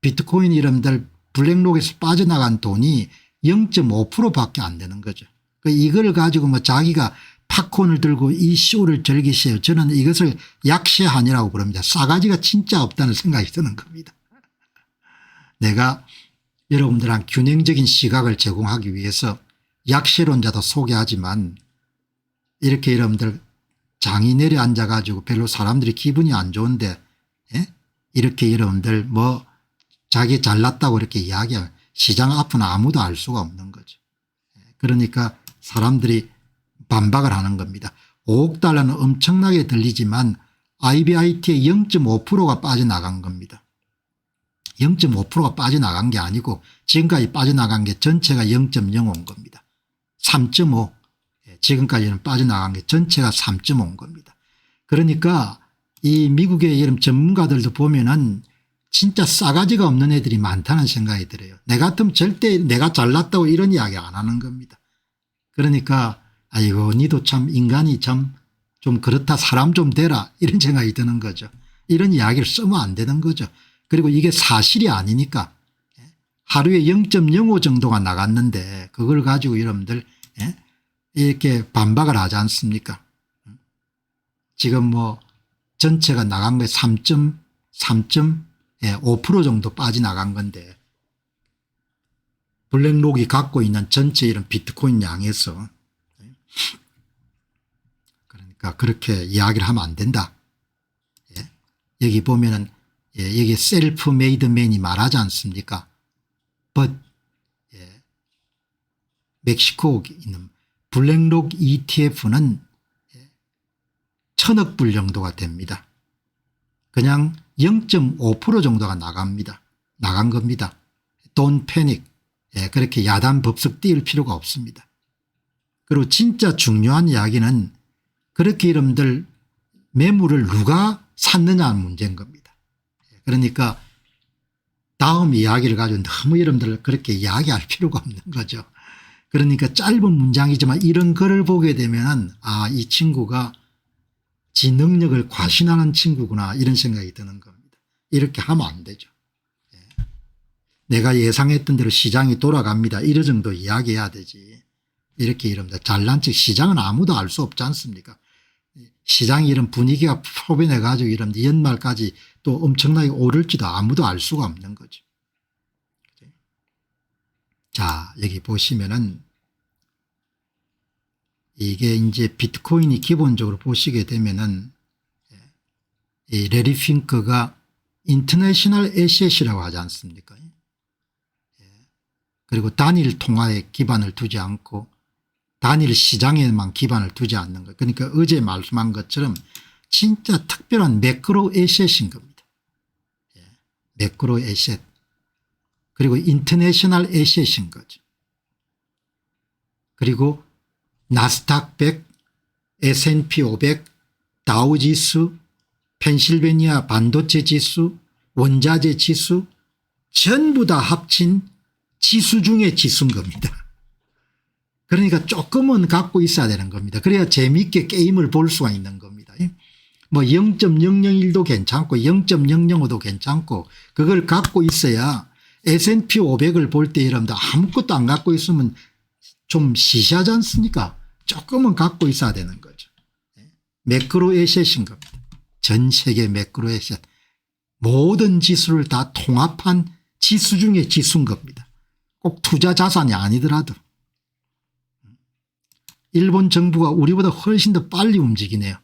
비트코인 이름들 블랙록에서 빠져나간 돈이 0.5%밖에 안 되는 거죠. 이걸 가지고 뭐 자기가 팝콘을 들고 이 쇼를 즐기세요. 저는 이것을 약세한이라고 부릅니다. 싸가지가 진짜 없다는 생각이 드는 겁니다. 내가 여러분들한 균형적인 시각을 제공하기 위해서 약세론자도 소개하지만 이렇게 여러분들 장이 내려앉아 가지고 별로 사람들이 기분이 안 좋은데 이렇게 여러분들 뭐 자기 잘났다고 이렇게 이야기하면 시장 앞은 아무도 알 수가 없는 거죠. 그러니까 사람들이 반박을 하는 겁니다. 5억 달러는 엄청나게 들리지만 IBIT의 0.5%가 빠져나간 겁니다. 0.5%가 빠져나간 게 아니고 지금까지 빠져나간 게 전체가 0.05인 겁니다. 3.5 지금까지는 빠져나간 게 전체가 3.5인 겁니다. 그러니까 이 미국의 이런 전문가들도 보면은 진짜 싸가지가 없는 애들이 많다는 생각이 들어요. 내 같으면 절대 내가 잘났다고 이런 이야기 안 하는 겁니다. 그러니까 아이고 니도 참 인간이 참 좀 그렇다 사람 좀 되라 이런 생각이 드는 거죠. 이런 이야기를 쓰면 안 되는 거죠. 그리고 이게 사실이 아니니까 하루에 0.05 정도가 나갔는데 그걸 가지고 여러분들 이렇게 반박을 하지 않습니까? 지금 뭐 전체가 나간 게 3.5% 정도 빠져나간 건데 블랙록이 갖고 있는 전체 이런 비트코인 양에서 그러니까 그렇게 이야기를 하면 안 된다. 여기 보면은 여기 셀프 메이드 맨이 말하지 않습니까? But 멕시코에 있는 블랙록 ETF는 1000억 불 정도가 됩니다. 그냥 0.5% 정도가 나간 겁니다. Don't panic. 그렇게 야단 법석 띄울 필요가 없습니다. 그리고 진짜 중요한 이야기는 그렇게 여러분들 매물을 누가 샀느냐는 문제인 겁니다. 그러니까 다음 이야기를 가지고 너무 여러분들 그렇게 이야기할 필요가 없는 거죠. 그러니까 짧은 문장이지만 이런 글을 보게 되면 이 친구가 지 능력을 과신하는 친구구나 이런 생각이 드는 겁니다. 이렇게 하면 안 되죠. 내가 예상했던 대로 시장이 돌아갑니다. 이런 정도 이야기해야 되지. 이렇게 이럽니다. 잘난 척 시장은 아무도 알 수 없지 않습니까? 시장이 이런 분위기가 표변해 가지고 이런 연말까지 또 엄청나게 오를지도 아무도 알 수가 없는 거죠. 자, 여기 보시면은 이게 이제 비트코인이 기본적으로 보시게 되면은 이 레리 핑크가 인터내셔널 에셋이라고 하지 않습니까? 그리고 단일 통화에 기반을 두지 않고 단일 시장에만 기반을 두지 않는 것. 그러니까 어제 말씀한 것처럼 진짜 특별한 매크로 에셋인 겁니다. 매크로 에셋. 그리고 인터내셔널 에셋인 거죠. 그리고 나스닥 100, S&P 500, 다우지수, 펜실베니아 반도체 지수, 원자재 지수 전부 다 합친 지수 중의 지수인 겁니다. 그러니까 조금은 갖고 있어야 되는 겁니다. 그래야 재미있게 게임을 볼 수가 있는 겁니다. 뭐 0.001도 괜찮고 0.005도 괜찮고 그걸 갖고 있어야 S&P 500을 볼 때 여러분들 아무것도 안 갖고 있으면 좀 시시하지 않습니까? 조금은 갖고 있어야 되는 거죠. 매크로 에셋인 겁니다. 전 세계 매크로 에셋. 모든 지수를 다 통합한 지수 중에 지수인 겁니다. 꼭 투자 자산이 아니더라도. 일본 정부가 우리보다 훨씬 더 빨리 움직이네요.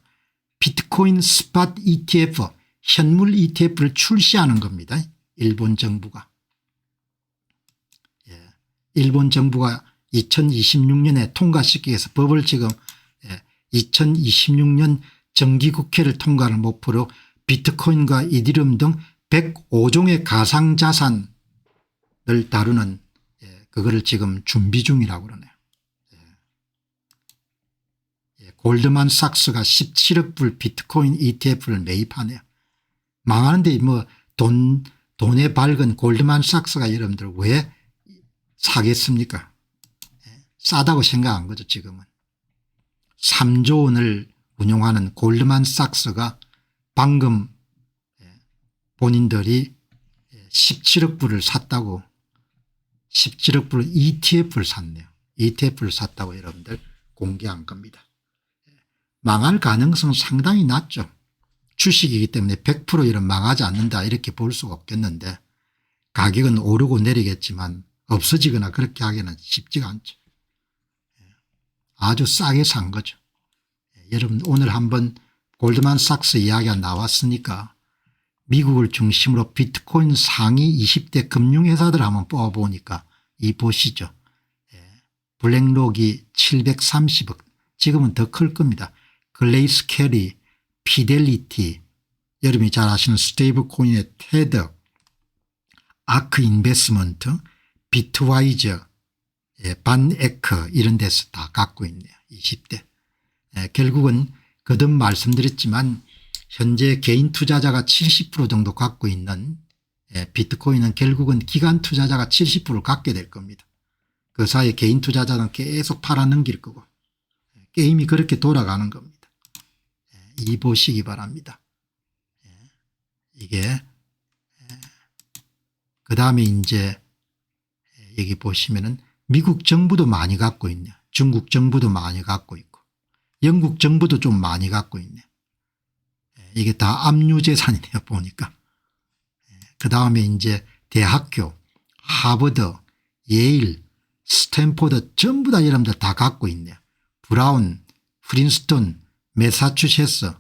비트코인 스팟 ETF, 현물 ETF를 출시하는 겁니다. 일본 정부가. 일본 정부가 2026년에 통과시키기 위해서 법을 지금 2026년 정기국회를 통과를 목표로 비트코인과 이더리움 등 105종의 가상자산을 다루는 그거를 지금 준비 중이라고 그러네요. 골드만삭스가 17억 불 비트코인 ETF를 매입하네요. 망하는데 뭐 돈에 밝은 골드만삭스가 여러분들 왜 사겠습니까? 싸다고 생각한 거죠. 지금은 3조 원을 운용하는 골드만삭스가 방금 본인들이 17억 불을 샀다고 17억 불 ETF를 샀네요. ETF를 샀다고 여러분들 공개한 겁니다. 망할 가능성은 상당히 낮죠. 주식이기 때문에 100% 이런 망하지 않는다 이렇게 볼 수가 없겠는데 가격은 오르고 내리겠지만 없어지거나 그렇게 하기는 쉽지가 않죠. 아주 싸게 산 거죠. 여러분 오늘 한번 골드만삭스 이야기가 나왔으니까 미국을 중심으로 비트코인 상위 20대 금융회사들 한번 뽑아보니까 이 보시죠. 블랙록이 730억 지금은 더 클 겁니다. 글레이스케리, 피델리티, 여러분이 잘 아시는 스테이블코인의 테더, 아크 인베스먼트, 비트와이저, 반에크 이런 데서 다 갖고 있네요. 20대. 결국은 거듭 말씀드렸지만 현재 개인 투자자가 70% 정도 갖고 있는 비트코인은 결국은 기관 투자자가 70%를 갖게 될 겁니다. 그 사이에 개인 투자자는 계속 팔아넘길 거고 게임이 그렇게 돌아가는 겁니다. 이 보시기 바랍니다. 이게 그다음에 이제 여기 보시면은 미국 정부도 많이 갖고 있네요. 중국 정부도 많이 갖고 있고 영국 정부도 좀 많이 갖고 있네요. 이게 다 압류재산이네요. 보니까. 그다음에 이제 대학교 하버드, 예일, 스탠포드 전부 다 여러분들 다 갖고 있네요. 브라운, 프린스턴, 매사추세츠,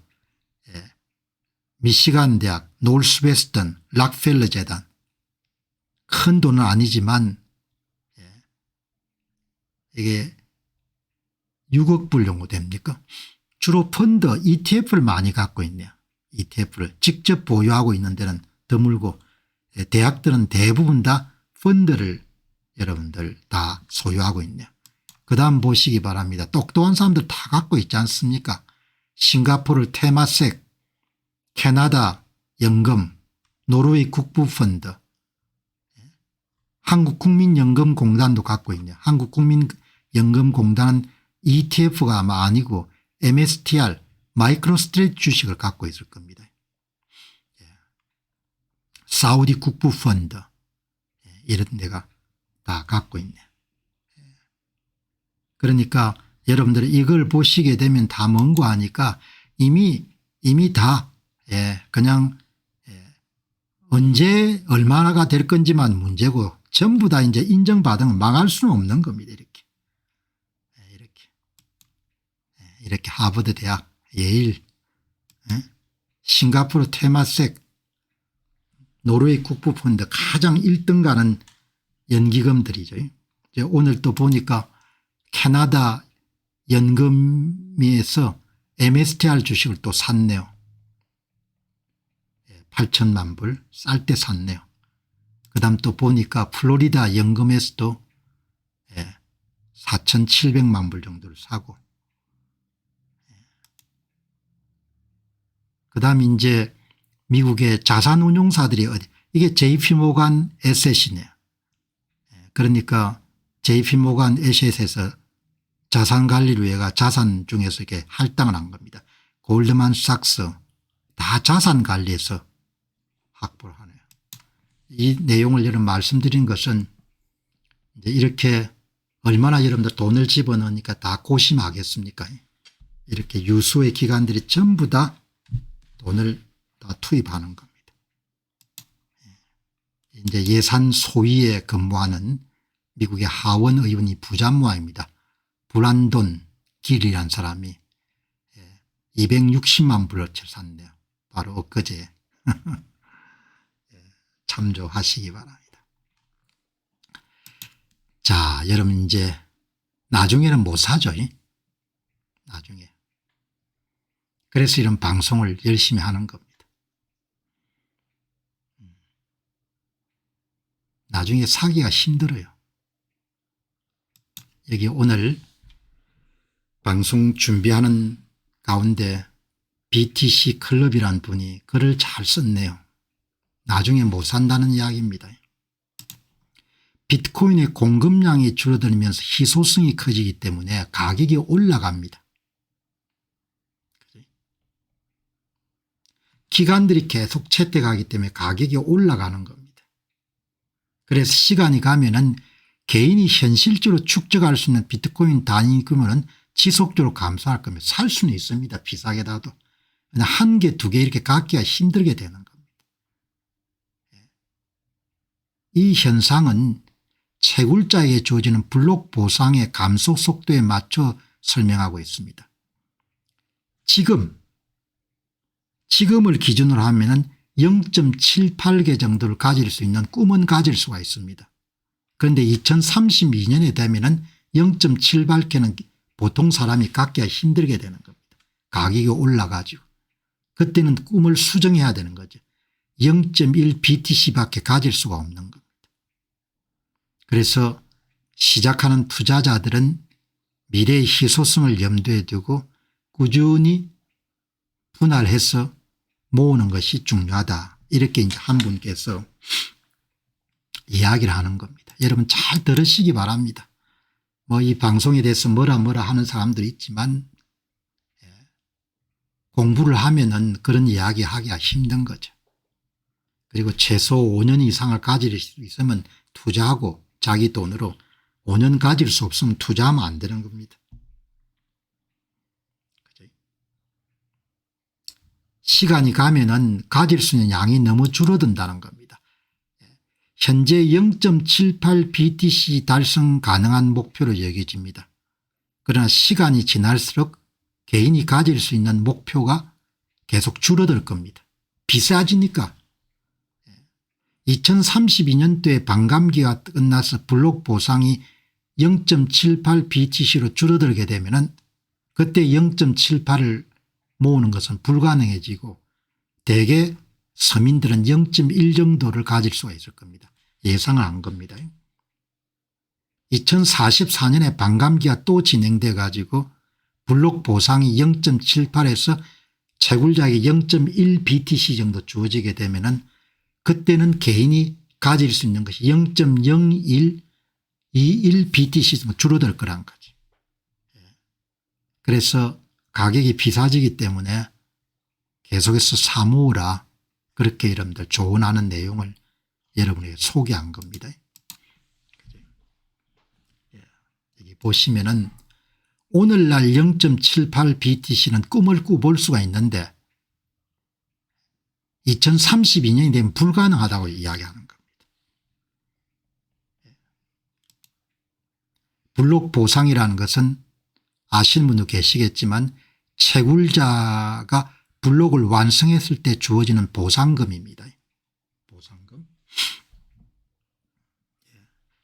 미시간 대학, 노스웨스턴, 락펠러 재단. 큰 돈은 아니지만 이게 6억 불 정도 됩니까? 주로 펀드 ETF를 많이 갖고 있네요. ETF를 직접 보유하고 있는 데는 드물고 대학들은 대부분 다 펀드를 여러분들 다 소유하고 있네요. 그다음 보시기 바랍니다. 똑똑한 사람들 다 갖고 있지 않습니까? 싱가포르 테마색, 캐나다 연금, 노르웨이 국부펀드, 한국국민연금공단도 갖고 있네요. 한국국민연금공단은 ETF가 아마 아니고 MSTR 마이크로스트레이트 주식을 갖고 있을 겁니다. 사우디 국부펀드 이런 데가 다 갖고 있네요. 그러니까 여러분들이 이걸 보시게 되면 다 뭔고 하니까 이미 다 그냥 언제 얼마나가 될 건지만 문제고 전부 다 이제 인정받으면 망할 수는 없는 겁니다. 이렇게 하버드 대학, 예일, 싱가포르 테마색, 노르웨이 국부펀드 가장 1등 가는 연기금들이죠. 오늘 또 보니까 캐나다 연금에서 MSTR 주식을 또 샀네요. 8천만 불 쌀 때 샀네요. 그다음 또 보니까 플로리다 연금에서도 4,700만 불 정도를 사고, 그다음 이제 미국의 자산운용사들이 이게 JP모간 에셋이네요. 그러니까 JP모간 에셋에서 자산관리를 위해가 자산 중에서 이렇게 할당을 한 겁니다. 골드만삭스 다 자산관리에서 확보를 하네요. 이 내용을 여러분 말씀드린 것은 이제 이렇게 얼마나 여러분들 돈을 집어넣으니까 다 고심하겠습니까? 이렇게 유수의 기관들이 전부 다 돈을 다 투입하는 겁니다. 이제 예산 소위에 근무하는 미국의 하원 의원이 부자 모양입니다. 브란돈 길이라는 사람이 260만 불어치를 샀네요. 바로 엊그제. 참조하시기 바랍니다. 자, 여러분 이제 나중에는 못 사죠. 나중에. 그래서 이런 방송을 열심히 하는 겁니다. 나중에 사기가 힘들어요. 여기 오늘 방송 준비하는 가운데 BTC 클럽이란 분이 글을 잘 썼네요. 나중에 못 산다는 이야기입니다. 비트코인의 공급량이 줄어들면서 희소성이 커지기 때문에 가격이 올라갑니다. 기관들이 계속 채택하기 때문에 가격이 올라가는 겁니다. 그래서 시간이 가면은 개인이 현실적으로 축적할 수 있는 비트코인 단위 규모는 지속적으로 감소할 겁니다. 살 수는 있습니다. 비싸게 다도. 한 개, 두 개 이렇게 갖기가 힘들게 되는 겁니다. 이 현상은 채굴자에게 주어지는 블록 보상의 감소 속도에 맞춰 설명하고 있습니다. 지금을 기준으로 하면 0.78개 정도를 가질 수 있는 꿈은 가질 수가 있습니다. 그런데 2032년에 되면 0.78개는 보통 사람이 갖기가 힘들게 되는 겁니다. 가격이 올라가지고. 그때는 꿈을 수정해야 되는 거죠. 0.1 BTC밖에 가질 수가 없는 겁니다. 그래서 시작하는 투자자들은 미래의 희소성을 염두에 두고 꾸준히 분할해서 모으는 것이 중요하다. 이렇게 이제 한 분께서 이야기를 하는 겁니다. 여러분 잘 들으시기 바랍니다. 뭐 이 방송에 대해서 뭐라 하는 사람들이 있지만 공부를 하면은 그런 이야기 하기가 힘든 거죠. 그리고 최소 5년 이상을 가질 수 있으면 투자하고 자기 돈으로 5년 가질 수 없으면 투자하면 안 되는 겁니다. 시간이 가면은 가질 수 있는 양이 너무 줄어든다는 겁니다. 현재 0.78 BTC 달성 가능한 목표로 여겨집니다. 그러나 시간이 지날수록 개인이 가질 수 있는 목표가 계속 줄어들 겁니다. 비싸지니까. 2032년도에 반감기가 끝나서 블록 보상이 0.78 BTC로 줄어들게 되면 그때 0.78을 모으는 것은 불가능해지고 대개 서민들은 0.1 정도를 가질 수가 있을 겁니다. 예상을 한 겁니다. 2044년에 반감기가 또 진행돼 가지고 블록 보상이 0.78에서 채굴자에게 0.1BTC 정도 주어지게 되면은 그때는 개인이 가질 수 있는 것이 0.0121BTC 정도 줄어들 거란 거지. 그래서 가격이 비싸지기 때문에 계속해서 사모으라, 그렇게 여러분들 조언하는 내용을 여러분에게 소개한 겁니다. 여기 보시면은 오늘날 0.78BTC는 꿈을 꾸볼 수가 있는데 2032년이 되면 불가능하다고 이야기하는 겁니다. 블록 보상이라는 것은 아시는 분도 계시겠지만 채굴자가 블록을 완성했을 때 주어지는 보상금입니다. 보상금.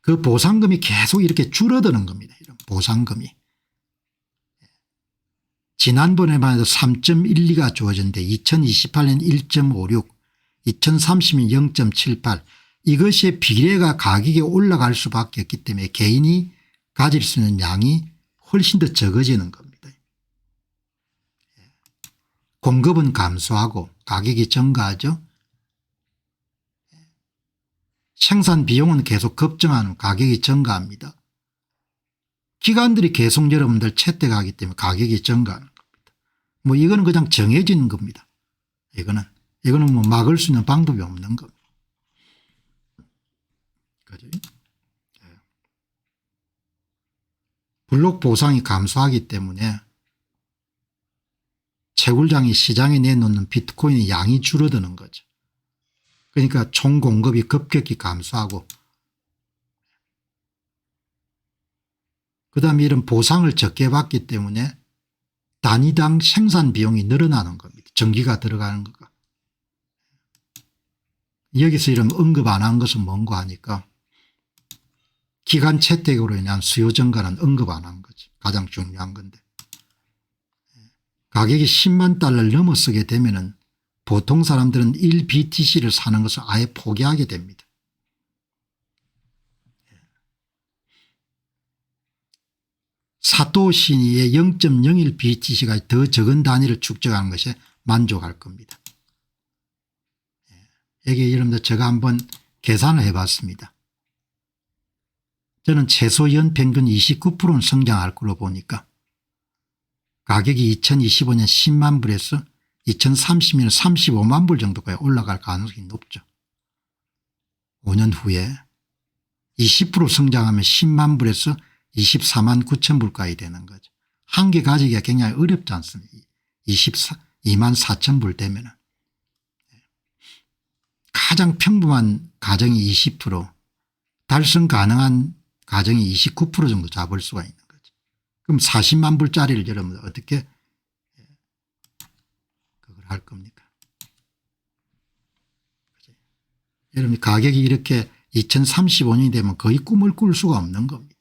그 보상금이 계속 이렇게 줄어드는 겁니다. 이런 보상금이. 지난번에만 해도 3.12가 주어졌는데 2028년 1.56, 2030년 0.78, 이것의 비례가 가격이 올라갈 수밖에 없기 때문에 개인이 가질 수 있는 양이 훨씬 더 적어지는 겁니다. 공급은 감소하고 가격이 증가하죠. 생산 비용은 계속 급증하는 가격이 증가합니다. 기관들이 계속 여러분들 채택하기 때문에 가격이 증가하는 겁니다. 뭐 이거는 그냥 정해진 겁니다. 이거는 뭐 막을 수 있는 방법이 없는 겁니다. 그죠? 블록 보상이 감소하기 때문에 채굴장이 시장에 내놓는 비트코인의 양이 줄어드는 거죠. 그러니까 총 공급이 급격히 감소하고 그다음에 이런 보상을 적게 받기 때문에 단위당 생산 비용이 늘어나는 겁니다. 전기가 들어가는 거가. 여기서 이런 언급 안 한 것은 뭔가 하니까 기간 채택으로 인한 수요 증가는 언급 안 한 거지. 가장 중요한 건데. 가격이 10만 달러를 넘어서게 되면은 보통 사람들은 1BTC를 사는 것을 아예 포기하게 됩니다. 사토시의 0.01BTC가 더 적은 단위를 축적하는 것에 만족할 겁니다. 여기 여러분들 제가 한번 계산을 해봤습니다. 저는 최소 연평균 29%는 성장할 걸로 보니까 가격이 2025년 10만 불에서 2030년 35만 불 정도까지 올라갈 가능성이 높죠. 5년 후에 20% 성장하면 10만 불에서 24만 9천 불까지 되는 거죠. 한 개 가지기가 굉장히 어렵지 않습니까? 22만 4천 불 되면 가장 평범한 가정이 20%, 달성 가능한 가정이 29% 정도 잡을 수가 있는 거죠. 그럼 40만 불짜리를 여러분 어떻게 그걸 할 겁니까? 여러분 가격이 이렇게 2035년이 되면 거의 꿈을 꿀 수가 없는 겁니다.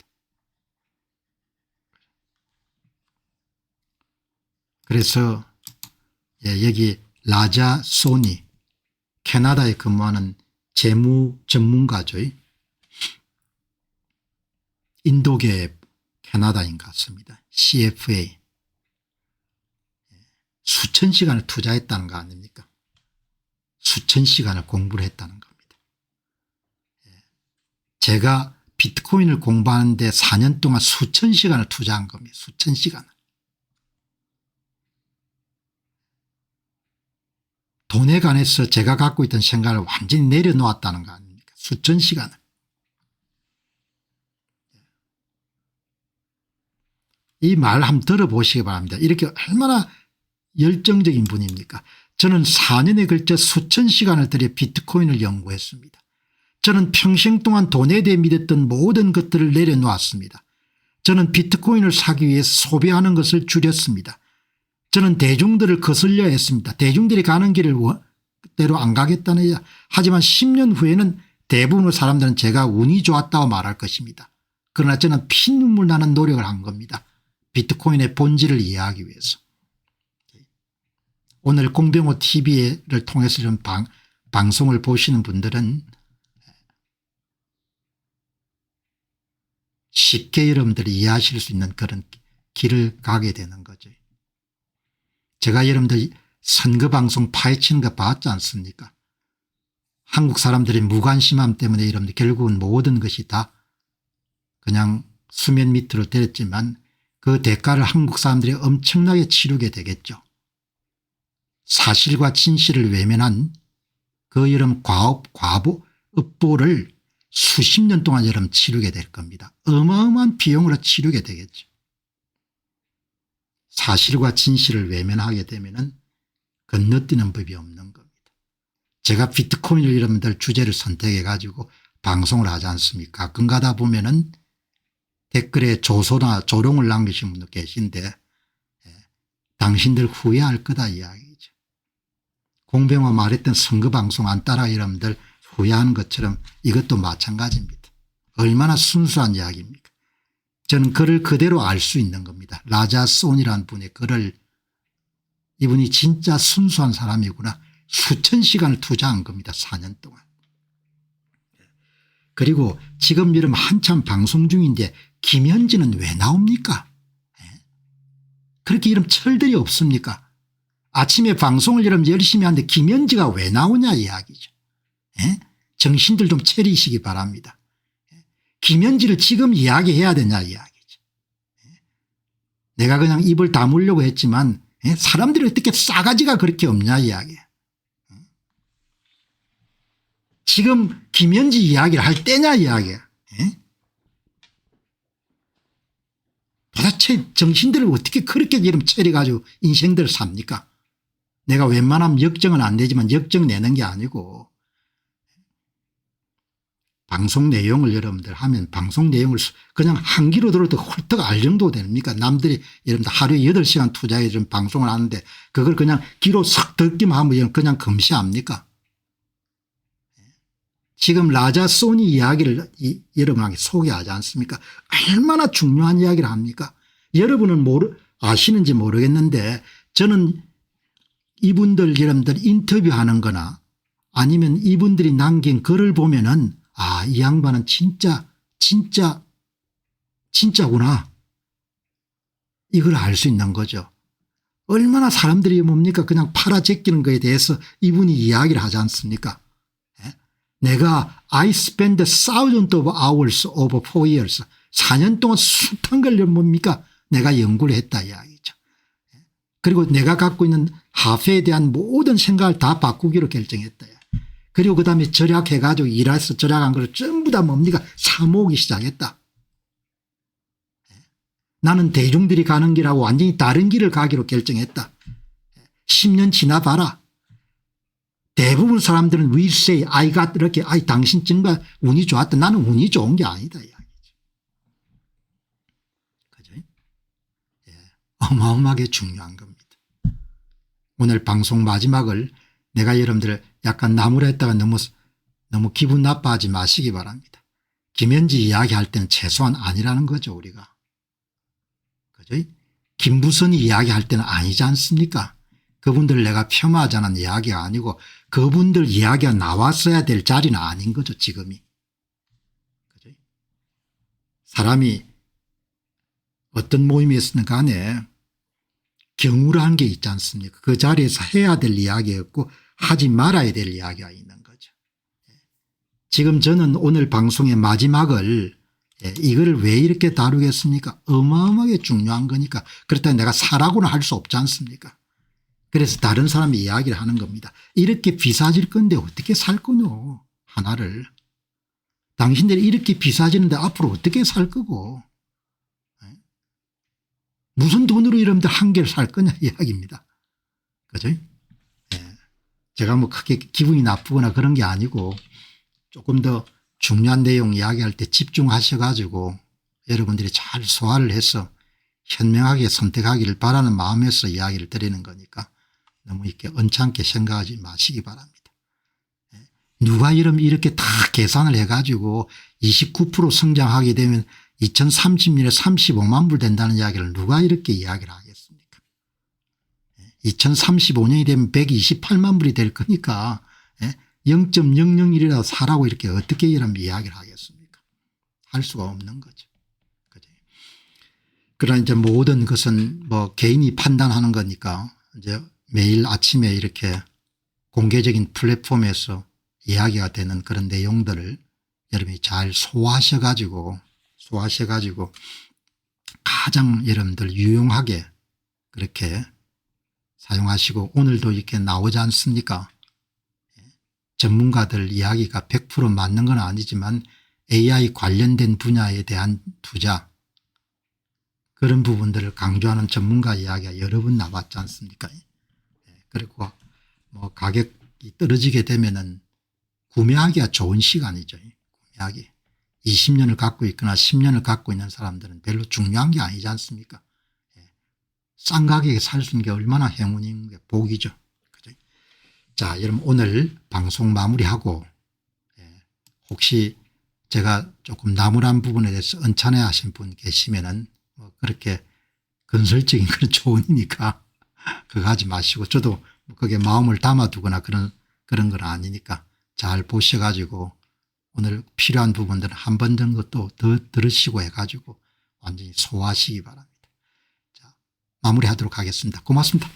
그래서 여기 라자 소니 캐나다에 근무하는 재무 전문가죠. 인도계 캐나다인 것 같습니다. CFA. 수천 시간을 투자했다는 거 아닙니까? 수천 시간을 공부를 했다는 겁니다. 제가 비트코인을 공부하는데 4년 동안 수천 시간을 투자한 겁니다. 수천 시간을. 돈에 관해서 제가 갖고 있던 생각을 완전히 내려놓았다는 거 아닙니까? 수천 시간을. 이 말 한번 들어보시기 바랍니다. 이렇게 얼마나 열정적인 분입니까? 저는 4년에 걸쳐 수천 시간을 들여 비트코인을 연구했습니다. 저는 평생 동안 돈에 대해 믿었던 모든 것들을 내려놓았습니다. 저는 비트코인을 사기 위해서 소비하는 것을 줄였습니다. 저는 대중들을 거슬려 했습니다. 대중들이 가는 길을 대로 안 가겠다는 얘기야. 하지만 10년 후에는 대부분의 사람들은 제가 운이 좋았다고 말할 것입니다. 그러나 저는 피눈물 나는 노력을 한 겁니다. 비트코인의 본질을 이해하기 위해서. 오늘 공병호 TV를 통해서 이런 방송을 보시는 분들은 쉽게 여러분들이 이해하실 수 있는 그런 길을 가게 되는 거죠. 제가 여러분들 선거방송 파헤치는 거 봤지 않습니까? 한국 사람들의 무관심함 때문에 여러분들 결국은 모든 것이 다 그냥 수면 밑으로 내렸지만 그 대가를 한국 사람들이 엄청나게 치르게 되겠죠. 사실과 진실을 외면한 그 여러분 업보를 수십 년 동안 여러분 치르게 될 겁니다. 어마어마한 비용으로 치르게 되겠죠. 사실과 진실을 외면하게 되면은 건너뛰는 법이 없는 겁니다. 제가 비트코인을 여러분들 주제를 선택해 가지고 방송을 하지 않습니까? 가끔 가다 보면은 댓글에 조소나 조롱을 남기신 분도 계신데 당신들 후회할 거다 이야기죠. 공병화 말했던 선거방송 안 따라 여러분들 후회하는 것처럼 이것도 마찬가지입니다. 얼마나 순수한 이야기입니까? 저는 그를 그대로 알 수 있는 겁니다. 라자손이라는 분의 글을 이분이 진짜 순수한 사람이구나. 수천 시간을 투자한 겁니다. 4년 동안. 그리고 지금 여러분 한참 방송 중인데 김현지는 왜 나옵니까? 그렇게 이런 철들이 없습니까? 아침에 방송을 여러분 열심히 하는데 김현지가 왜 나오냐 이야기죠. 정신들 좀 차리시기 바랍니다. 김현지를 지금 이야기해야 되냐 이야기죠. 내가 그냥 입을 다물려고 했지만 사람들이 어떻게 싸가지가 그렇게 없냐 이야기예요. 지금 김현지 이야기를 할 때냐 이야기야. 도대체 정신들을 어떻게 그렇게 이름 차려가지고 인생들을 삽니까? 내가 웬만하면 역정은 안 되지만 역정 내는 게 아니고 방송 내용을 여러분들 하면 방송 내용을 그냥 한 귀로 들어도 홀떡 알 정도 됩니까? 남들이 여러분들 하루에 8시간 투자해 좀 방송을 하는데 그걸 그냥 귀로 싹 듣기만 하면 그냥 금시합니까? 지금 라자소니 이야기를 여러분에게 소개하지 않습니까? 얼마나 중요한 이야기를 합니까? 여러분은 아시는지 모르겠는데 저는 이분들 여러분들 인터뷰하는 거나 아니면 이분들이 남긴 글을 보면은 아, 이 양반은 진짜구나. 이걸 알 수 있는 거죠. 얼마나 사람들이 뭡니까? 그냥 팔아제끼는 거에 대해서 이분이 이야기를 하지 않습니까? 내가 I spend thousands of hours over 4 years. 4년 동안 숱한 걸 뭡니까? 내가 연구를 했다 이야기죠. 그리고 내가 갖고 있는 화폐에 대한 모든 생각을 다 바꾸기로 결정했다. 그리고 그다음에 절약해 가지고 일해서 절약한 걸 전부 다 뭡니까? 사 모으기 시작했다. 나는 대중들이 가는 길하고 완전히 다른 길을 가기로 결정했다. 10년 지나봐라. 대부분 사람들은 will say I got 이렇게 당신 정말 운이 좋았다. 나는 운이 좋은 게 아니다. 그죠? 예. 어마어마하게 중요한 겁니다. 오늘 방송 마지막을 내가 여러분들 약간 나무랬다가 너무 기분 나빠하지 마시기 바랍니다. 김현지 이야기할 때는 최소한 아니라는 거죠 우리가. 그죠? 김부선이 이야기할 때는 아니지 않습니까? 그분들 내가 폄하하자는 이야기가 아니고 그분들 이야기가 나왔어야 될 자리는 아닌 거죠 지금이. 그죠? 사람이 어떤 모임이었든 간에 경우라는 게 있지 않습니까? 그 자리에서 해야 될 이야기였고 하지 말아야 될 이야기가 있는 거죠. 지금 저는 오늘 방송의 마지막을 이거를 왜 이렇게 다루겠습니까? 어마어마하게 중요한 거니까. 그렇다면 내가 사라고는 할 수 없지 않습니까? 그래서 다른 사람이 이야기를 하는 겁니다. 이렇게 비싸질 건데 어떻게 살 거뇨 하나를. 당신들이 이렇게 비싸지는데 앞으로 어떻게 살 거고. 무슨 돈으로 여러분들 한 개를 살 거냐 이야기입니다. 그죠? 제가 뭐 크게 기분이 나쁘거나 그런 게 아니고 조금 더 중요한 내용 이야기할 때 집중하셔 가지고 여러분들이 잘 소화를 해서 현명하게 선택하기를 바라는 마음에서 이야기를 드리는 거니까 너무 이렇게 언짢게 생각하지 마시기 바랍니다. 누가 이렇게 다 계산을 해 가지고 29% 성장하게 되면 2030년에 35만 불 된다는 이야기를 누가 이렇게 이야기를 하겠습니까? 2035년이 되면 128만 불이 될 거니까 0.001이라도 사라고 이렇게 어떻게 이런 이야기를 하겠습니까? 할 수가 없는 거죠. 그러나 이제 모든 것은 뭐 개인이 판단하는 거니까 이제 매일 아침에 이렇게 공개적인 플랫폼에서 이야기가 되는 그런 내용들을 여러분이 잘 소화하셔 가지고 가장 여러분들 유용하게 그렇게 사용하시고, 오늘도 이렇게 나오지 않습니까? 전문가들 이야기가 100% 맞는 건 아니지만 AI 관련된 분야에 대한 투자, 그런 부분들을 강조하는 전문가 이야기가 여러 번 나왔지 않습니까? 그리고 뭐 가격이 떨어지게 되면은 구매하기가 좋은 시간이죠. 구매하기. 20년을 갖고 있거나 10년을 갖고 있는 사람들은 별로 중요한 게 아니지 않습니까? 싼 가격에 살 수 있는 게 얼마나 행운인 게 복이죠. 그죠? 자, 여러분 오늘 방송 마무리하고, 혹시 제가 조금 나무란 부분에 대해서 언짢아 하신 분 계시면은 뭐 그렇게 건설적인 그런 조언이니까 그거 하지 마시고, 저도 거기에 마음을 담아두거나 그런 건 아니니까 잘 보셔가지고 오늘 필요한 부분들은 한 번 정도 또 더 들으시고 해가지고 완전히 소화하시기 바랍니다. 자, 마무리하도록 하겠습니다. 고맙습니다.